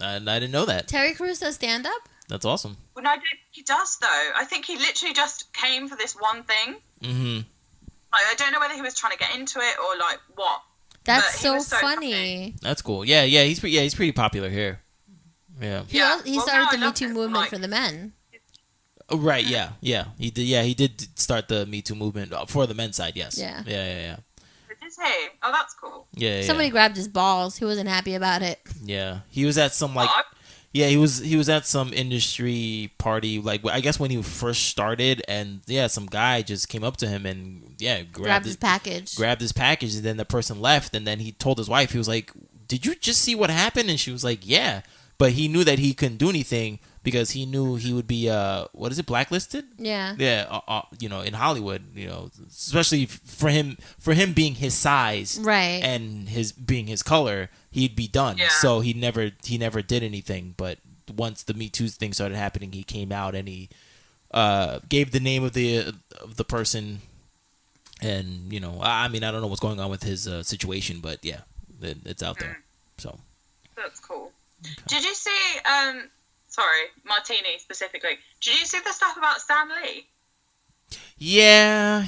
I didn't know that. Terry Crews does stand up? That's awesome. Well, no, he does, though. I think he literally just came for this one thing. Mm-hmm. Like, I don't know whether he was trying to get into it or, like, what. That's so funny. That's cool. Yeah, he's pretty popular here. Yeah. He started the Me Too movement for the men. Right, yeah. He did start the Me Too movement for the men's side, yes. Yeah. Yeah. Did he? Oh, that's cool. Yeah. Somebody grabbed his balls. He wasn't happy about it. Yeah. He was at some, like... Yeah, he was at some industry party, like, I guess when he first started, and, some guy just came up to him and, grabbed his package. Grabbed his package, and then the person left, and then he told his wife, he was like, did you just see what happened? And she was like, yeah. But he knew that he couldn't do anything because he knew he would be blacklisted? Yeah. Yeah, in Hollywood, especially for him being his size, right, and being his color, he'd be done. Yeah. So he never did anything. But once the Me Too thing started happening, he came out and he gave the name of the person, and I don't know what's going on with his situation, but yeah, it's out there. So that's cool. Okay. Did you see? Martini specifically. Did you see the stuff about Stan Lee? Yeah.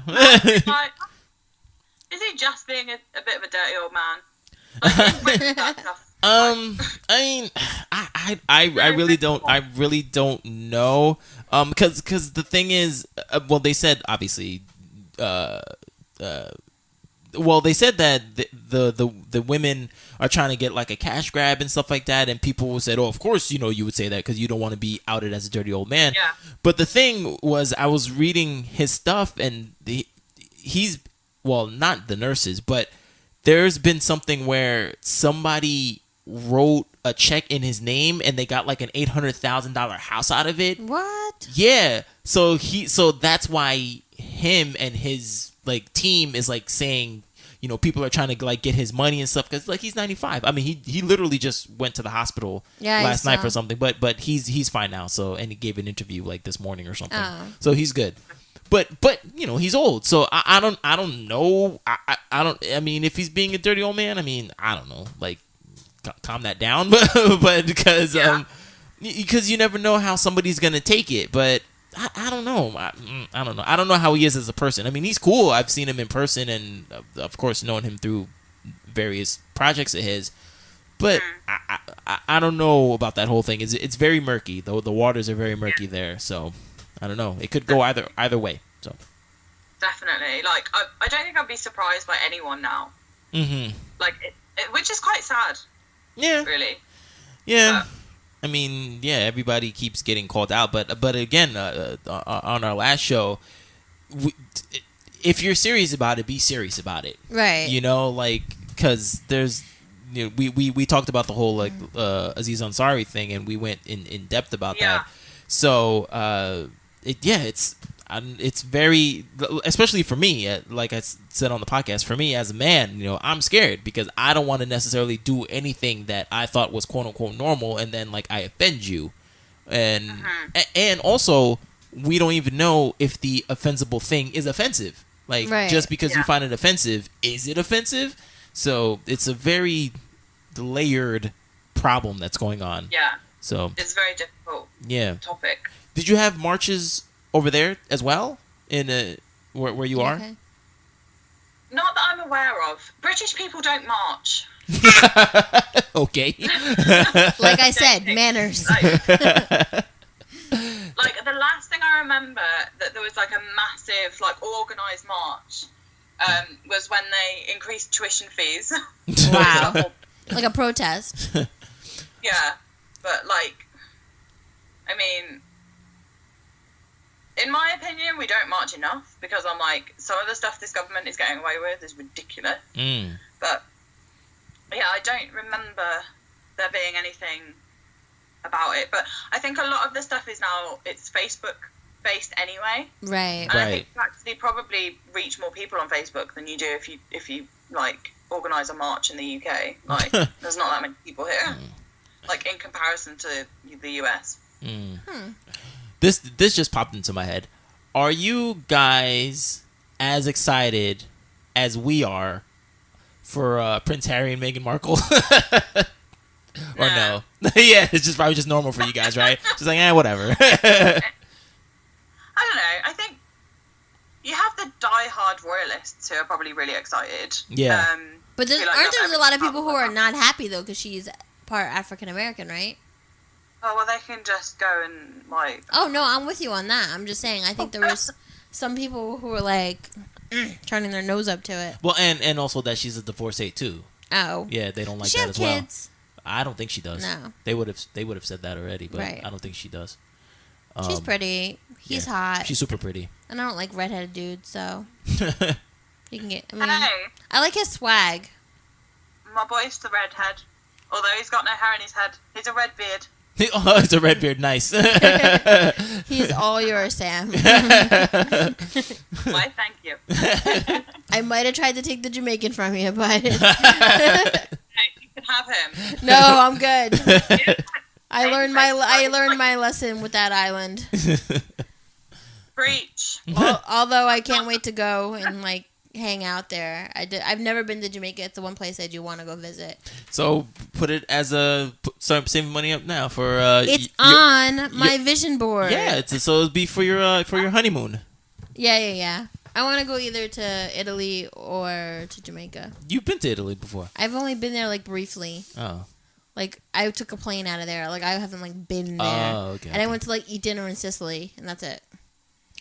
Like, is he just being a bit of a dirty old man? I really don't know. Because the thing is, they said obviously, they said that the women are trying to get like a cash grab and stuff like that, and people said, oh, of course, you would say that because you don't want to be outed as a dirty old man. Yeah. But the thing was, I was reading his stuff, and he's not the nurses, but there's been something where somebody wrote a check in his name and they got like an $800,000 house out of it. What? Yeah. So that's why him and his like team is like saying, people are trying to like get his money and stuff because like he's 95. I mean, he literally just went to the hospital last night for something, but he's fine now. So, and he gave an interview like this morning or something. Oh. So he's good. But he's old, so I don't know. I mean, if he's being a dirty old man, I mean, I don't know. Like, calm that down, but because you never know how somebody's gonna take it. But I don't know. I don't know. I don't know how he is as a person. I mean, he's cool. I've seen him in person, and of course, known him through various projects of his. But I don't know about that whole thing. It's very murky. The waters are very murky there. So I don't know. It could go either way. So definitely, like I don't think I'd be surprised by anyone now. Mm-hmm. Like which is quite sad. Yeah. Really. Yeah. But I mean, yeah, everybody keeps getting called out, but again, on our last show, if you're serious about it, be serious about it, right? Like, because there's, we talked about the whole like Aziz Ansari thing, and we went in depth about that. So, it's very, especially for me, like I said on the podcast, for me as a man, I'm scared because I don't want to necessarily do anything that I thought was quote unquote normal, and then like I offend you, and also we don't even know if the offensible thing is offensive. Like, just because you find it offensive, is it offensive? So it's a very layered problem that's going on. Yeah. So it's a very difficult topic. Did you have marches over there as well in where you are? No, Not that I'm aware of. British people don't march. Okay. Like I said, manners. Like the last thing I remember that there was like a massive like organised march was when they increased tuition fees. Wow. Like a protest. Yeah, but like, I mean, in my opinion, we don't march enough because I'm like, some of the stuff this government is getting away with is ridiculous. But yeah, I don't remember there being anything about it. But I think a lot of the stuff is now, it's Facebook based anyway. Right. And I think you actually probably reach more people on Facebook than you do if you like organise a march in the UK. Like, there's not that many people here. Like in comparison to the US. This just popped into my head. Are you guys as excited as we are for Prince Harry and Meghan Markle? Or no? Yeah, it's just probably just normal for you guys, right? Just like, whatever. I don't know. I think you have the die-hard royalists who are probably really excited. Yeah. But like aren't there a lot of people who are that. not happy though because she's part African American, right? Oh, well, they can just go and, like... Oh, no, I'm with you on that. I'm just saying, I think there was some people who were, like, turning their nose up to it. Well, and also that she's a divorcee, too. Oh. Yeah, they don't like Does she that have as well. kids? I don't think she does. No. They would have said that already, but Right. I don't think she does. She's pretty. He's hot. She's super pretty. And I don't like redheaded dudes, so... You can get... I mean, Hey, I like his swag. my boy's the redhead. Although he's got no hair in his head. He's a red beard. Oh, it's a red beard. Nice. He's all yours, Sam. Why, thank you. I might have tried to take the Jamaican from you, but... Hey, you can have him. No, I'm good. I learned my lesson with that island. Preach. Although I can't wait to go and like hang out there. I've never been to Jamaica. It's the one place I do want to go visit. So put it as start saving money up now for. It's on my vision board. Yeah, so it'll be for your honeymoon. Yeah. I want to go either to Italy or to Jamaica. You've been to Italy before. I've only been there like briefly. Oh. Like I took a plane out of there. Like I haven't like been there. Oh, okay. And I went to like eat dinner in Sicily, and that's it.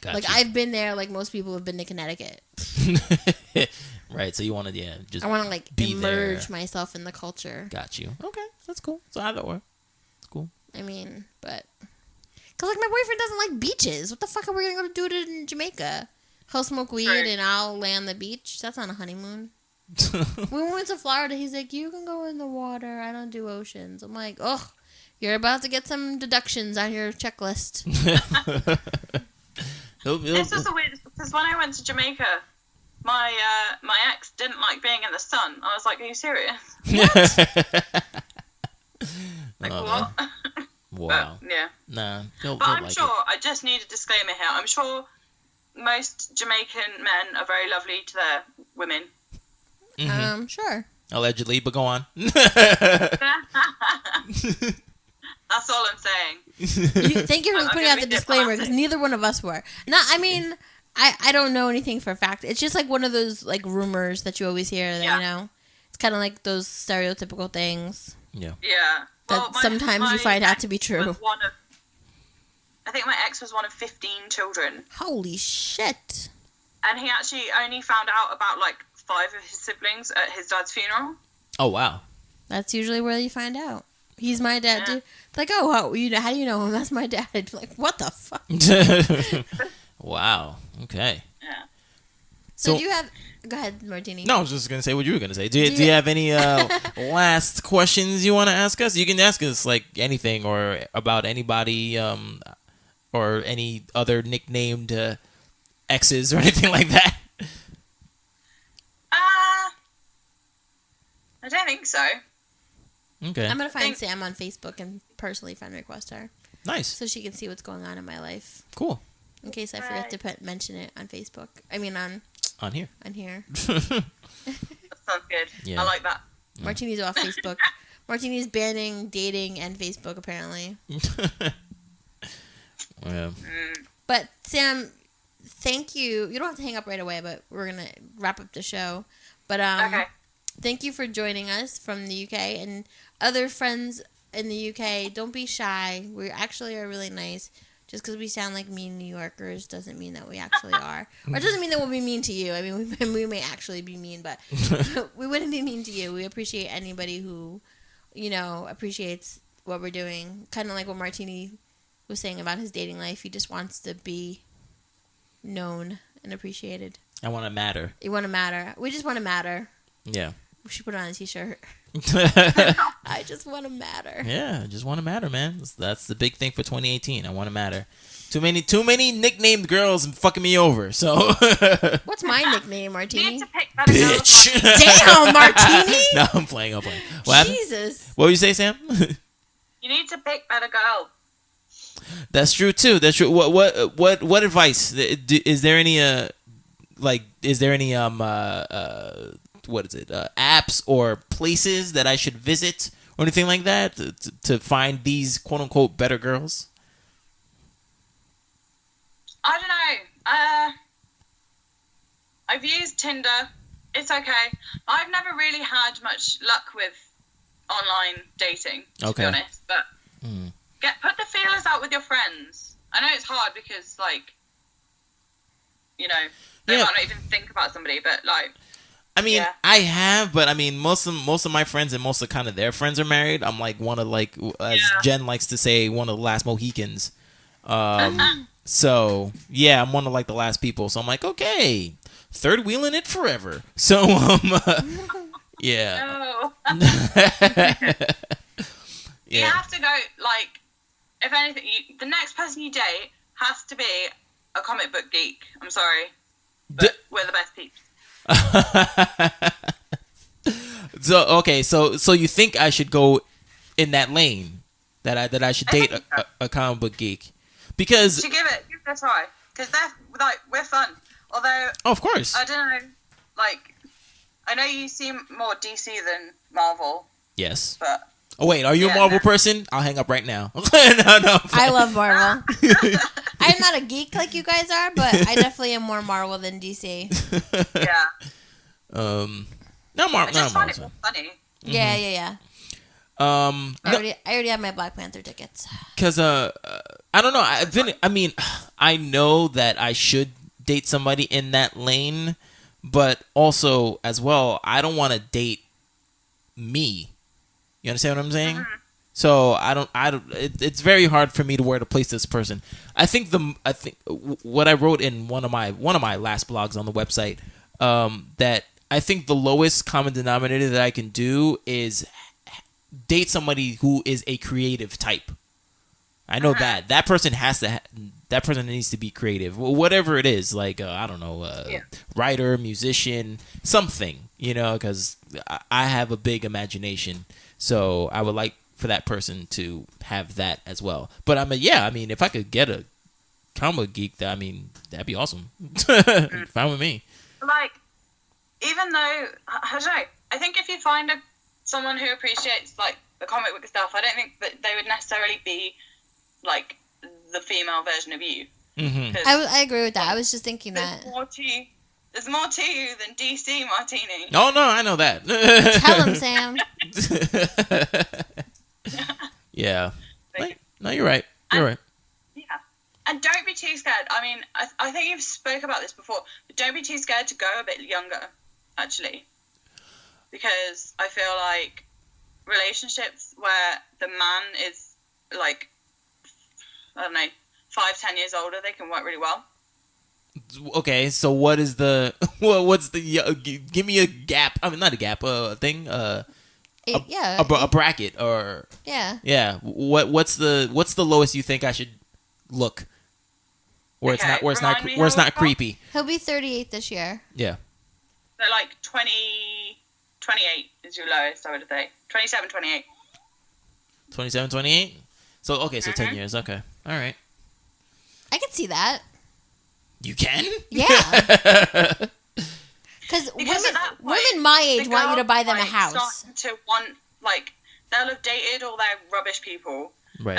Gotcha. Like I've been there. Like most people have been to Connecticut. Right. So you want to just I want to like be immerse there. myself in the culture. Got you. Okay, that's cool. So either or, it's cool. I mean, but because like my boyfriend doesn't like beaches. What the fuck are we gonna go do it in Jamaica? He'll smoke weed Right. and I'll lay on the beach. That's not a honeymoon. When we went to Florida, he's like, "You can go in the water. I don't do oceans." I'm like, "Ugh, you're about to get some deductions on your checklist." This was the weirdest because when I went to Jamaica, my ex didn't like being in the sun. I was like, "Are you serious?" Like what? Wow. But, yeah. Nah. But I'm sure. I just need a disclaimer here. I'm sure most Jamaican men are very lovely to their women. Mm-hmm. Sure. Allegedly, but go on. That's all I'm saying. Thank you for I'm putting gonna out the be disclaimer because diplomatic. neither one of us were. No, I mean, I don't know anything for a fact. It's just like one of those like rumors that you always hear. That, Yeah. You know, it's kind of like those stereotypical things Yeah. Yeah. that sometimes you find out to be ex true. was I think my ex was one of 15 children. Holy shit! And he actually only found out about like 5 of his siblings at his dad's funeral. Oh wow. That's usually where you find out. He's my dad Yeah. too. Like, oh, how do you know him? That's my dad. Like, what the fuck? Wow. Okay. Yeah. So do you have? Go ahead, Martini. No, I was just gonna say what you were gonna say. Do you have any last questions you want to ask us? You can ask us like anything or about anybody, or any other nicknamed exes or anything like that. I don't think so. Okay. I'm gonna find Sam on Facebook and personally friend request her Nice. so she can see what's going on in my life. Cool. In case I forget to mention it on Facebook. I mean on On here. here. That sounds good. Yeah. I like that. Martini's off Facebook. Martini's banning dating and Facebook apparently. Yeah. But Sam, thank you. You don't have to hang up right away, but we're gonna wrap up the show. But Okay. thank you for joining us from the UK and other friends in the UK. Don't be shy. We actually are really nice. Just because we sound like mean New Yorkers doesn't mean that we actually are. Or it doesn't mean that we'll be mean to you. I mean, we may actually be mean, but we wouldn't be mean to you. We appreciate anybody who, appreciates what we're doing. Kind of like what Martini was saying about his dating life. He just wants to be known and appreciated. I want to matter. You want to matter. We just want to matter. Yeah. We should put it on a t-shirt. Yeah, I just want to matter. I just want to matter, man. That's the big thing for 2018. I want to matter. Too many nicknamed girls fucking me over. So What's my nickname, You Martini? need to pick better girls. bitch. Damn, Martini. No, I'm playing. What happened? Jesus. What would you say, Sam? You need to pick better girls. That's true too. That's true. What advice is there? Any what is it? Apps or places that I should visit or anything like that to find these quote unquote better girls? I don't know. I've used Tinder. It's okay. I've never really had much luck with online dating, to be honest. But put the feelers out with your friends. I know it's hard because, they might not even think about somebody, but I mean, I have, but I mean, most of my friends and most of kind of their friends are married. I'm like one of as Jen likes to say, one of the last Mohicans. So yeah, I'm one of the last people. So I'm like, okay, third wheeling it forever. So yeah. No. Yeah. You have to go, if anything, the next person you date has to be a comic book geek. I'm sorry, but we're the best peeps. So you think I should go in that lane that I should date a comic book geek because you should give it a try because they're we're fun. Although of course I don't know, I know you seem more DC than Marvel. Yes, but oh wait, are you a Marvel person? I'll hang up right now. No, I love Marvel. I'm not a geek like you guys are, but I definitely am more Marvel than DC. Yeah. No, I just find it more funny. Yeah. I already have my Black Panther tickets. Cause I don't know. I know that I should date somebody in that lane, but also as well, I don't want to date me. You understand what I'm saying? Mm-hmm. So I don't. It's very hard for me to where to place this person. I think what I wrote in one of my last blogs on the website, that I think the lowest common denominator that I can do is date somebody who is a creative type. I know that person has to. That person needs to be creative, whatever it is. I don't know, writer, musician, something. Because I have a big imagination, so I would like for that person to have that as well. But if I could get a comic geek, that'd be awesome. Fine with me. Even though I don't know, I think if you find someone who appreciates the comic book stuff, I don't think that they would necessarily be the female version of you. Mm-hmm. I agree with that. I was just thinking that. There's more to you than DC, Martini. Oh no, I know that. Tell him, Sam. Yeah. No, you're right. You're right. Yeah. And don't be too scared. I think you've spoke about this before, but don't be too scared to go a bit younger, actually. Because I feel like relationships where the man is I don't know, 5-10 years older, they can work really well. Okay, so what is what's the give me a gap? Not a gap, thing. A bracket or what's the lowest you think I should look where it's not creepy? He'll be 38 this year. Yeah. So 28 is your lowest, I would say. 27, 28. 27, 28? So okay, so 10 years. Okay. All right. I can see that. You can? Yeah. Because women my age want you to buy them a house. To want they'll have dated all their rubbish people. Right.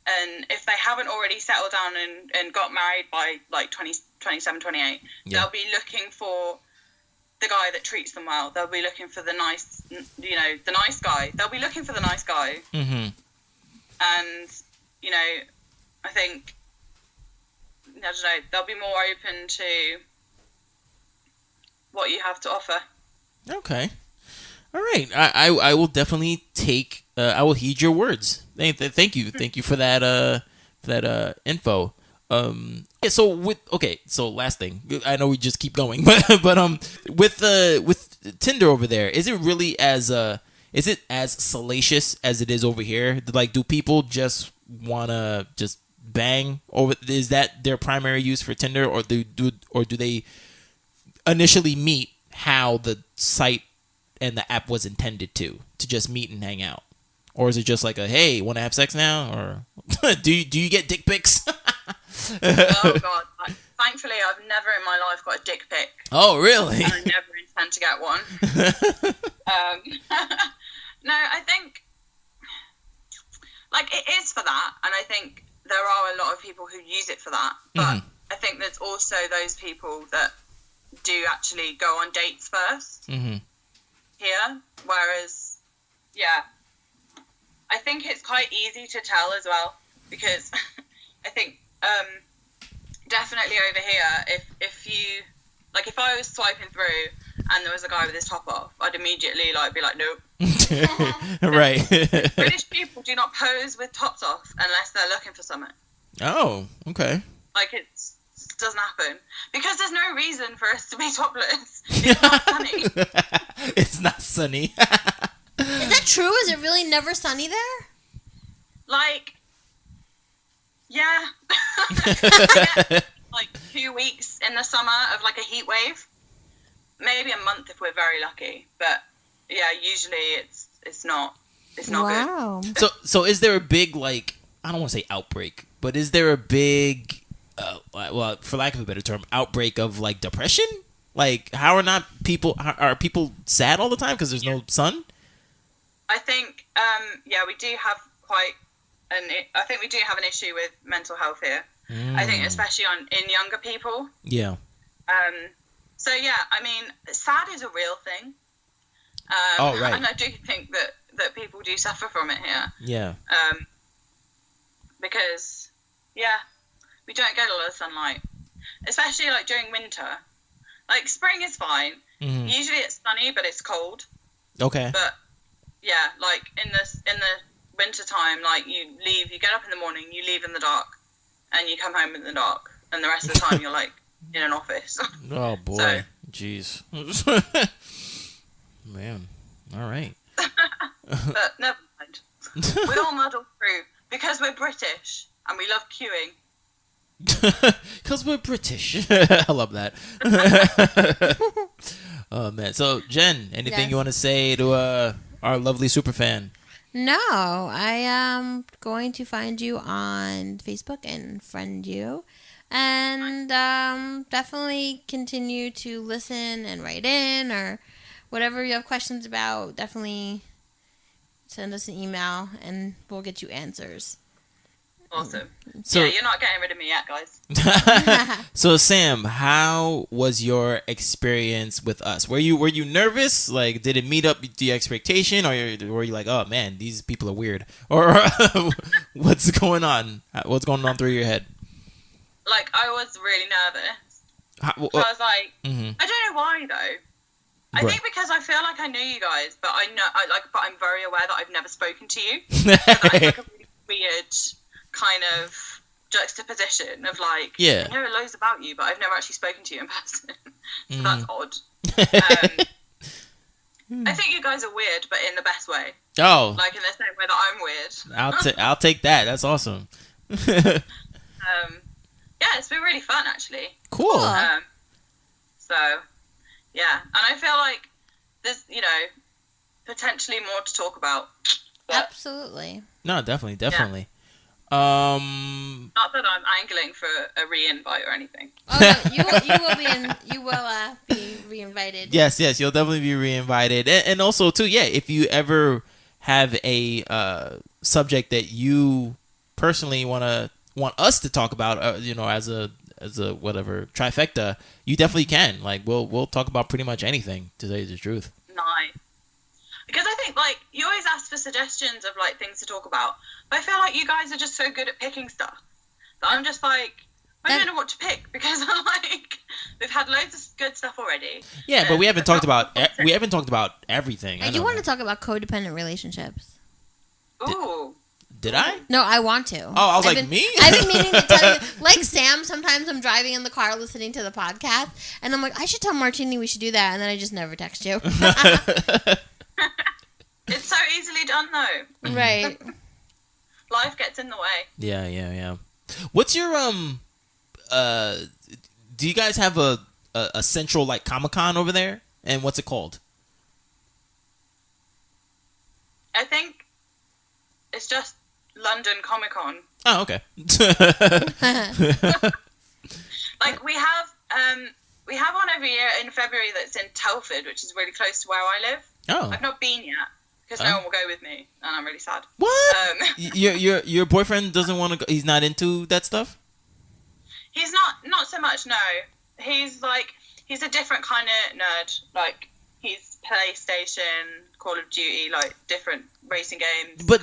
and if they haven't already settled down and got married by like 20, 27, 28, they'll be looking for the guy that treats them well. They'll be looking for the nice, the nice guy. They'll be looking for the nice guy. Mm-hmm. And, I think, I don't know, they'll be more open to what you have to offer. Okay. All right. I will definitely take. I will heed your words. Thank you. Thank you for that. Info. Yeah, so last thing. I know we just keep going, but with Tinder over there, is it really as salacious as it is over here? Like, do people just wanna just bang over? Is that their primary use for Tinder, or do they initially meet how the site and the app was intended to just meet and hang out? Or is it just like a, hey, want to have sex now? Or do you get dick pics? Oh God! Thankfully, I've never in my life got a dick pic. Oh, really? And I never intend to get one. No, I think like it is for that, and I think there are a lot of people who use it for that. But I think there's also those people that do actually go on dates first here, whereas I think it's quite easy to tell as well, because I think definitely over here, if you like, if I was swiping through and there was a guy with his top off, I'd immediately be like nope. Right. British people do not pose with tops off unless they're looking for something. Oh, okay. Like, it doesn't happen because there's no reason for us to be topless. It's not sunny. It's not sunny. Is that true? Is it really never sunny there? Like, yeah. I get, like 2 weeks in the summer of like a heat wave. Maybe a month if we're very lucky. But yeah, usually it's not good. So is there a big, like, I don't want to say outbreak, but is there a big well, for lack of a better term, outbreak of like depression? Like, are people sad all the time because there's no sun? I think we do have I think we do have an issue with mental health here. I think especially in younger people. Yeah. So yeah, I mean, sad is a real thing. Right. And I do think that people do suffer from it here. Yeah. Because we don't get a lot of sunlight, especially like during winter. Like, spring is fine. Mm-hmm. Usually it's sunny, but it's cold. Okay. But yeah, like in the winter time, like you get up in the morning, you leave in the dark, and you come home in the dark, and the rest of the time you're like in an office. Oh boy, so. Jeez. Man, all right. But never mind. We all muddle through because we're British and we love queuing. Because we're British. I love that. Oh man. So Jen, anything you want to say to our lovely super fan? No, I am going to find you on Facebook and friend you, and definitely continue to listen and write in, or whatever you have questions about. Definitely send us an email and we'll get you answers. Awesome. So, you're not getting rid of me yet, guys. So Sam, how was your experience with us? Were you nervous? Like, did it meet up to your expectation, or were you like, oh man, these people are weird? Or what's going on? What's going on through your head? Like, I was really nervous. I was like, I don't know why though. I think because I feel like I know you guys, but but I'm very aware that I've never spoken to you. So that's like a really weird kind of juxtaposition of like, I know loads about you, but I've never actually spoken to you in person. So that's odd. I think you guys are weird, but in the best way. Oh, like in the same way that I'm weird. I'll take that. That's awesome. Yeah, it's been really fun actually. Cool. So yeah, and I feel like there's potentially more to talk about. Absolutely. No, definitely. Yeah. Not that I'm angling for a re-invite or anything. Oh no, you will be re-invited. Yes, you'll definitely be re-invited, and also too, if you ever have a subject that you personally want us to talk about, as a whatever trifecta, you definitely can. Like, we'll talk about pretty much anything, to tell you the truth. Nice. Because I think, like, you always ask for suggestions of, like, things to talk about. But I feel like you guys are just so good at picking stuff that I'm just like, I don't know what to pick, because I'm like, we've had loads of good stuff already. Yeah, but we haven't talked about everything. I do want to talk about codependent relationships. Ooh. Did I? No, I want to. Oh, I was like, me? I've been meaning to tell you. Like Sam, sometimes I'm driving in the car listening to the podcast, and I'm like, I should tell Martini we should do that, and then I just never text you. It's so easily done, though. Right. Life gets in the way. Yeah. What's your, do you guys have a central, like, Comic-Con over there? And what's it called? I think it's just London Comic Con. Oh, okay. Like, we have one every year in February that's in Telford, which is really close to where I live. Oh. I've not been yet because no one will go with me, and I'm really sad. What? Your boyfriend doesn't want to go? He's not into that stuff? He's not so much. No, he's a different kind of nerd. Like, he's PlayStation, Call of Duty, like different racing games. But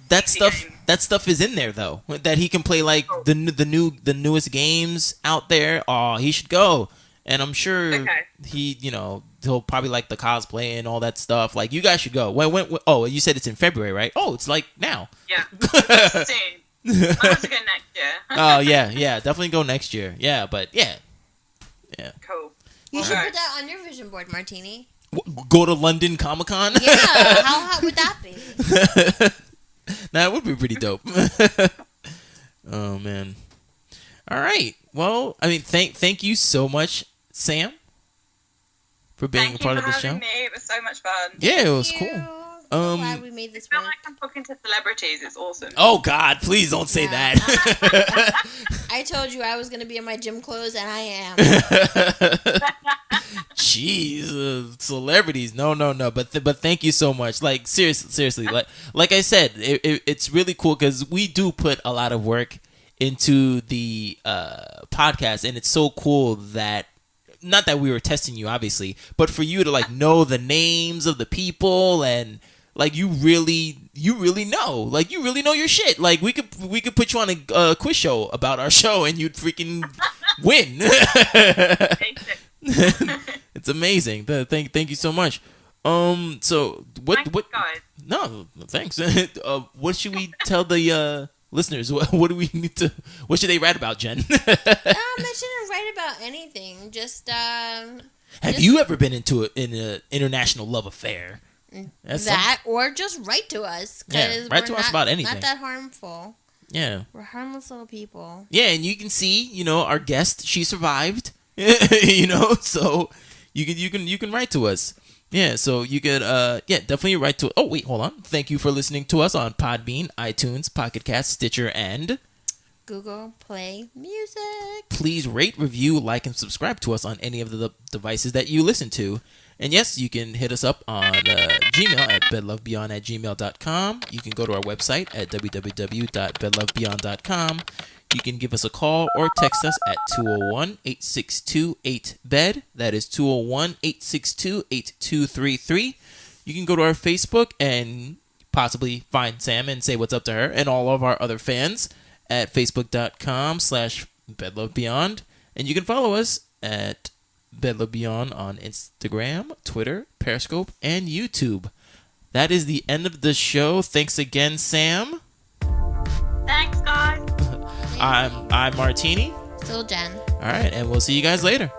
that PC stuff games. that stuff is in there though. That he can play like the newest games out there. Oh, he should go. And I'm sure he'll probably like the cosplay and all that stuff. Like, you guys should go. When oh, you said it's in February, right? Oh, it's like now. Yeah. Soon. I want to go next year. Oh yeah, definitely go next year. Yeah, but yeah. Cool. You should put that on your vision board, Martini. Go to London Comic Con? Yeah, how hot would that be? That would be pretty dope. Oh man. All right. Well, I mean, thank you so much, Sam, for being a part of the show. Thank you for having me. It was so much fun. Yeah, it was cool. I'm glad we made this I feel work. like I'm talking to celebrities. It's awesome. Oh God, please don't say that. I told you I was going to be in my gym clothes, and I am. Jeez, celebrities. No. But thank you so much. Like, seriously. Like I said, it's really cool because we do put a lot of work into the podcast, and it's so cool that, not that we were testing you, obviously, but for you to like know the names of the people, and like you really know, like you really know your shit. Like, we could put you on a quiz show about our show, and you'd freaking win. It's amazing. Thank you so much. So what? Guys. No, thanks. What should we tell the listeners? What do we need to? What should they write about, Jen? I shouldn't write about anything. Just Have you ever been in an international love affair? Or just write to us. Yeah, write to us about anything. Not that harmful. Yeah, we're harmless little people. Yeah, and you can see, our guest, she survived. So you can write to us. Yeah, so you could definitely write to. Oh wait, hold on. Thank you for listening to us on Podbean, iTunes, Pocket Cast, Stitcher, and Google Play Music. Please rate, review, like, and subscribe to us on any of the devices that you listen to. And yes, you can hit us up on Gmail at bedlovebeyond@gmail.com. You can go to our website at www.bedlovebeyond.com. You can give us a call or text us at 201-862-8-BED. That is 201-862-8233. You can go to our Facebook and possibly find Sam and say what's up to her and all of our other fans at facebook.com/bedlovebeyond. And you can follow us at bedlovebeyond on Instagram, Twitter, Periscope, and YouTube. That is the end of the show. Thanks again, Sam. Thanks, guys. I'm Martini. Still Jen. All right, and we'll see you guys later.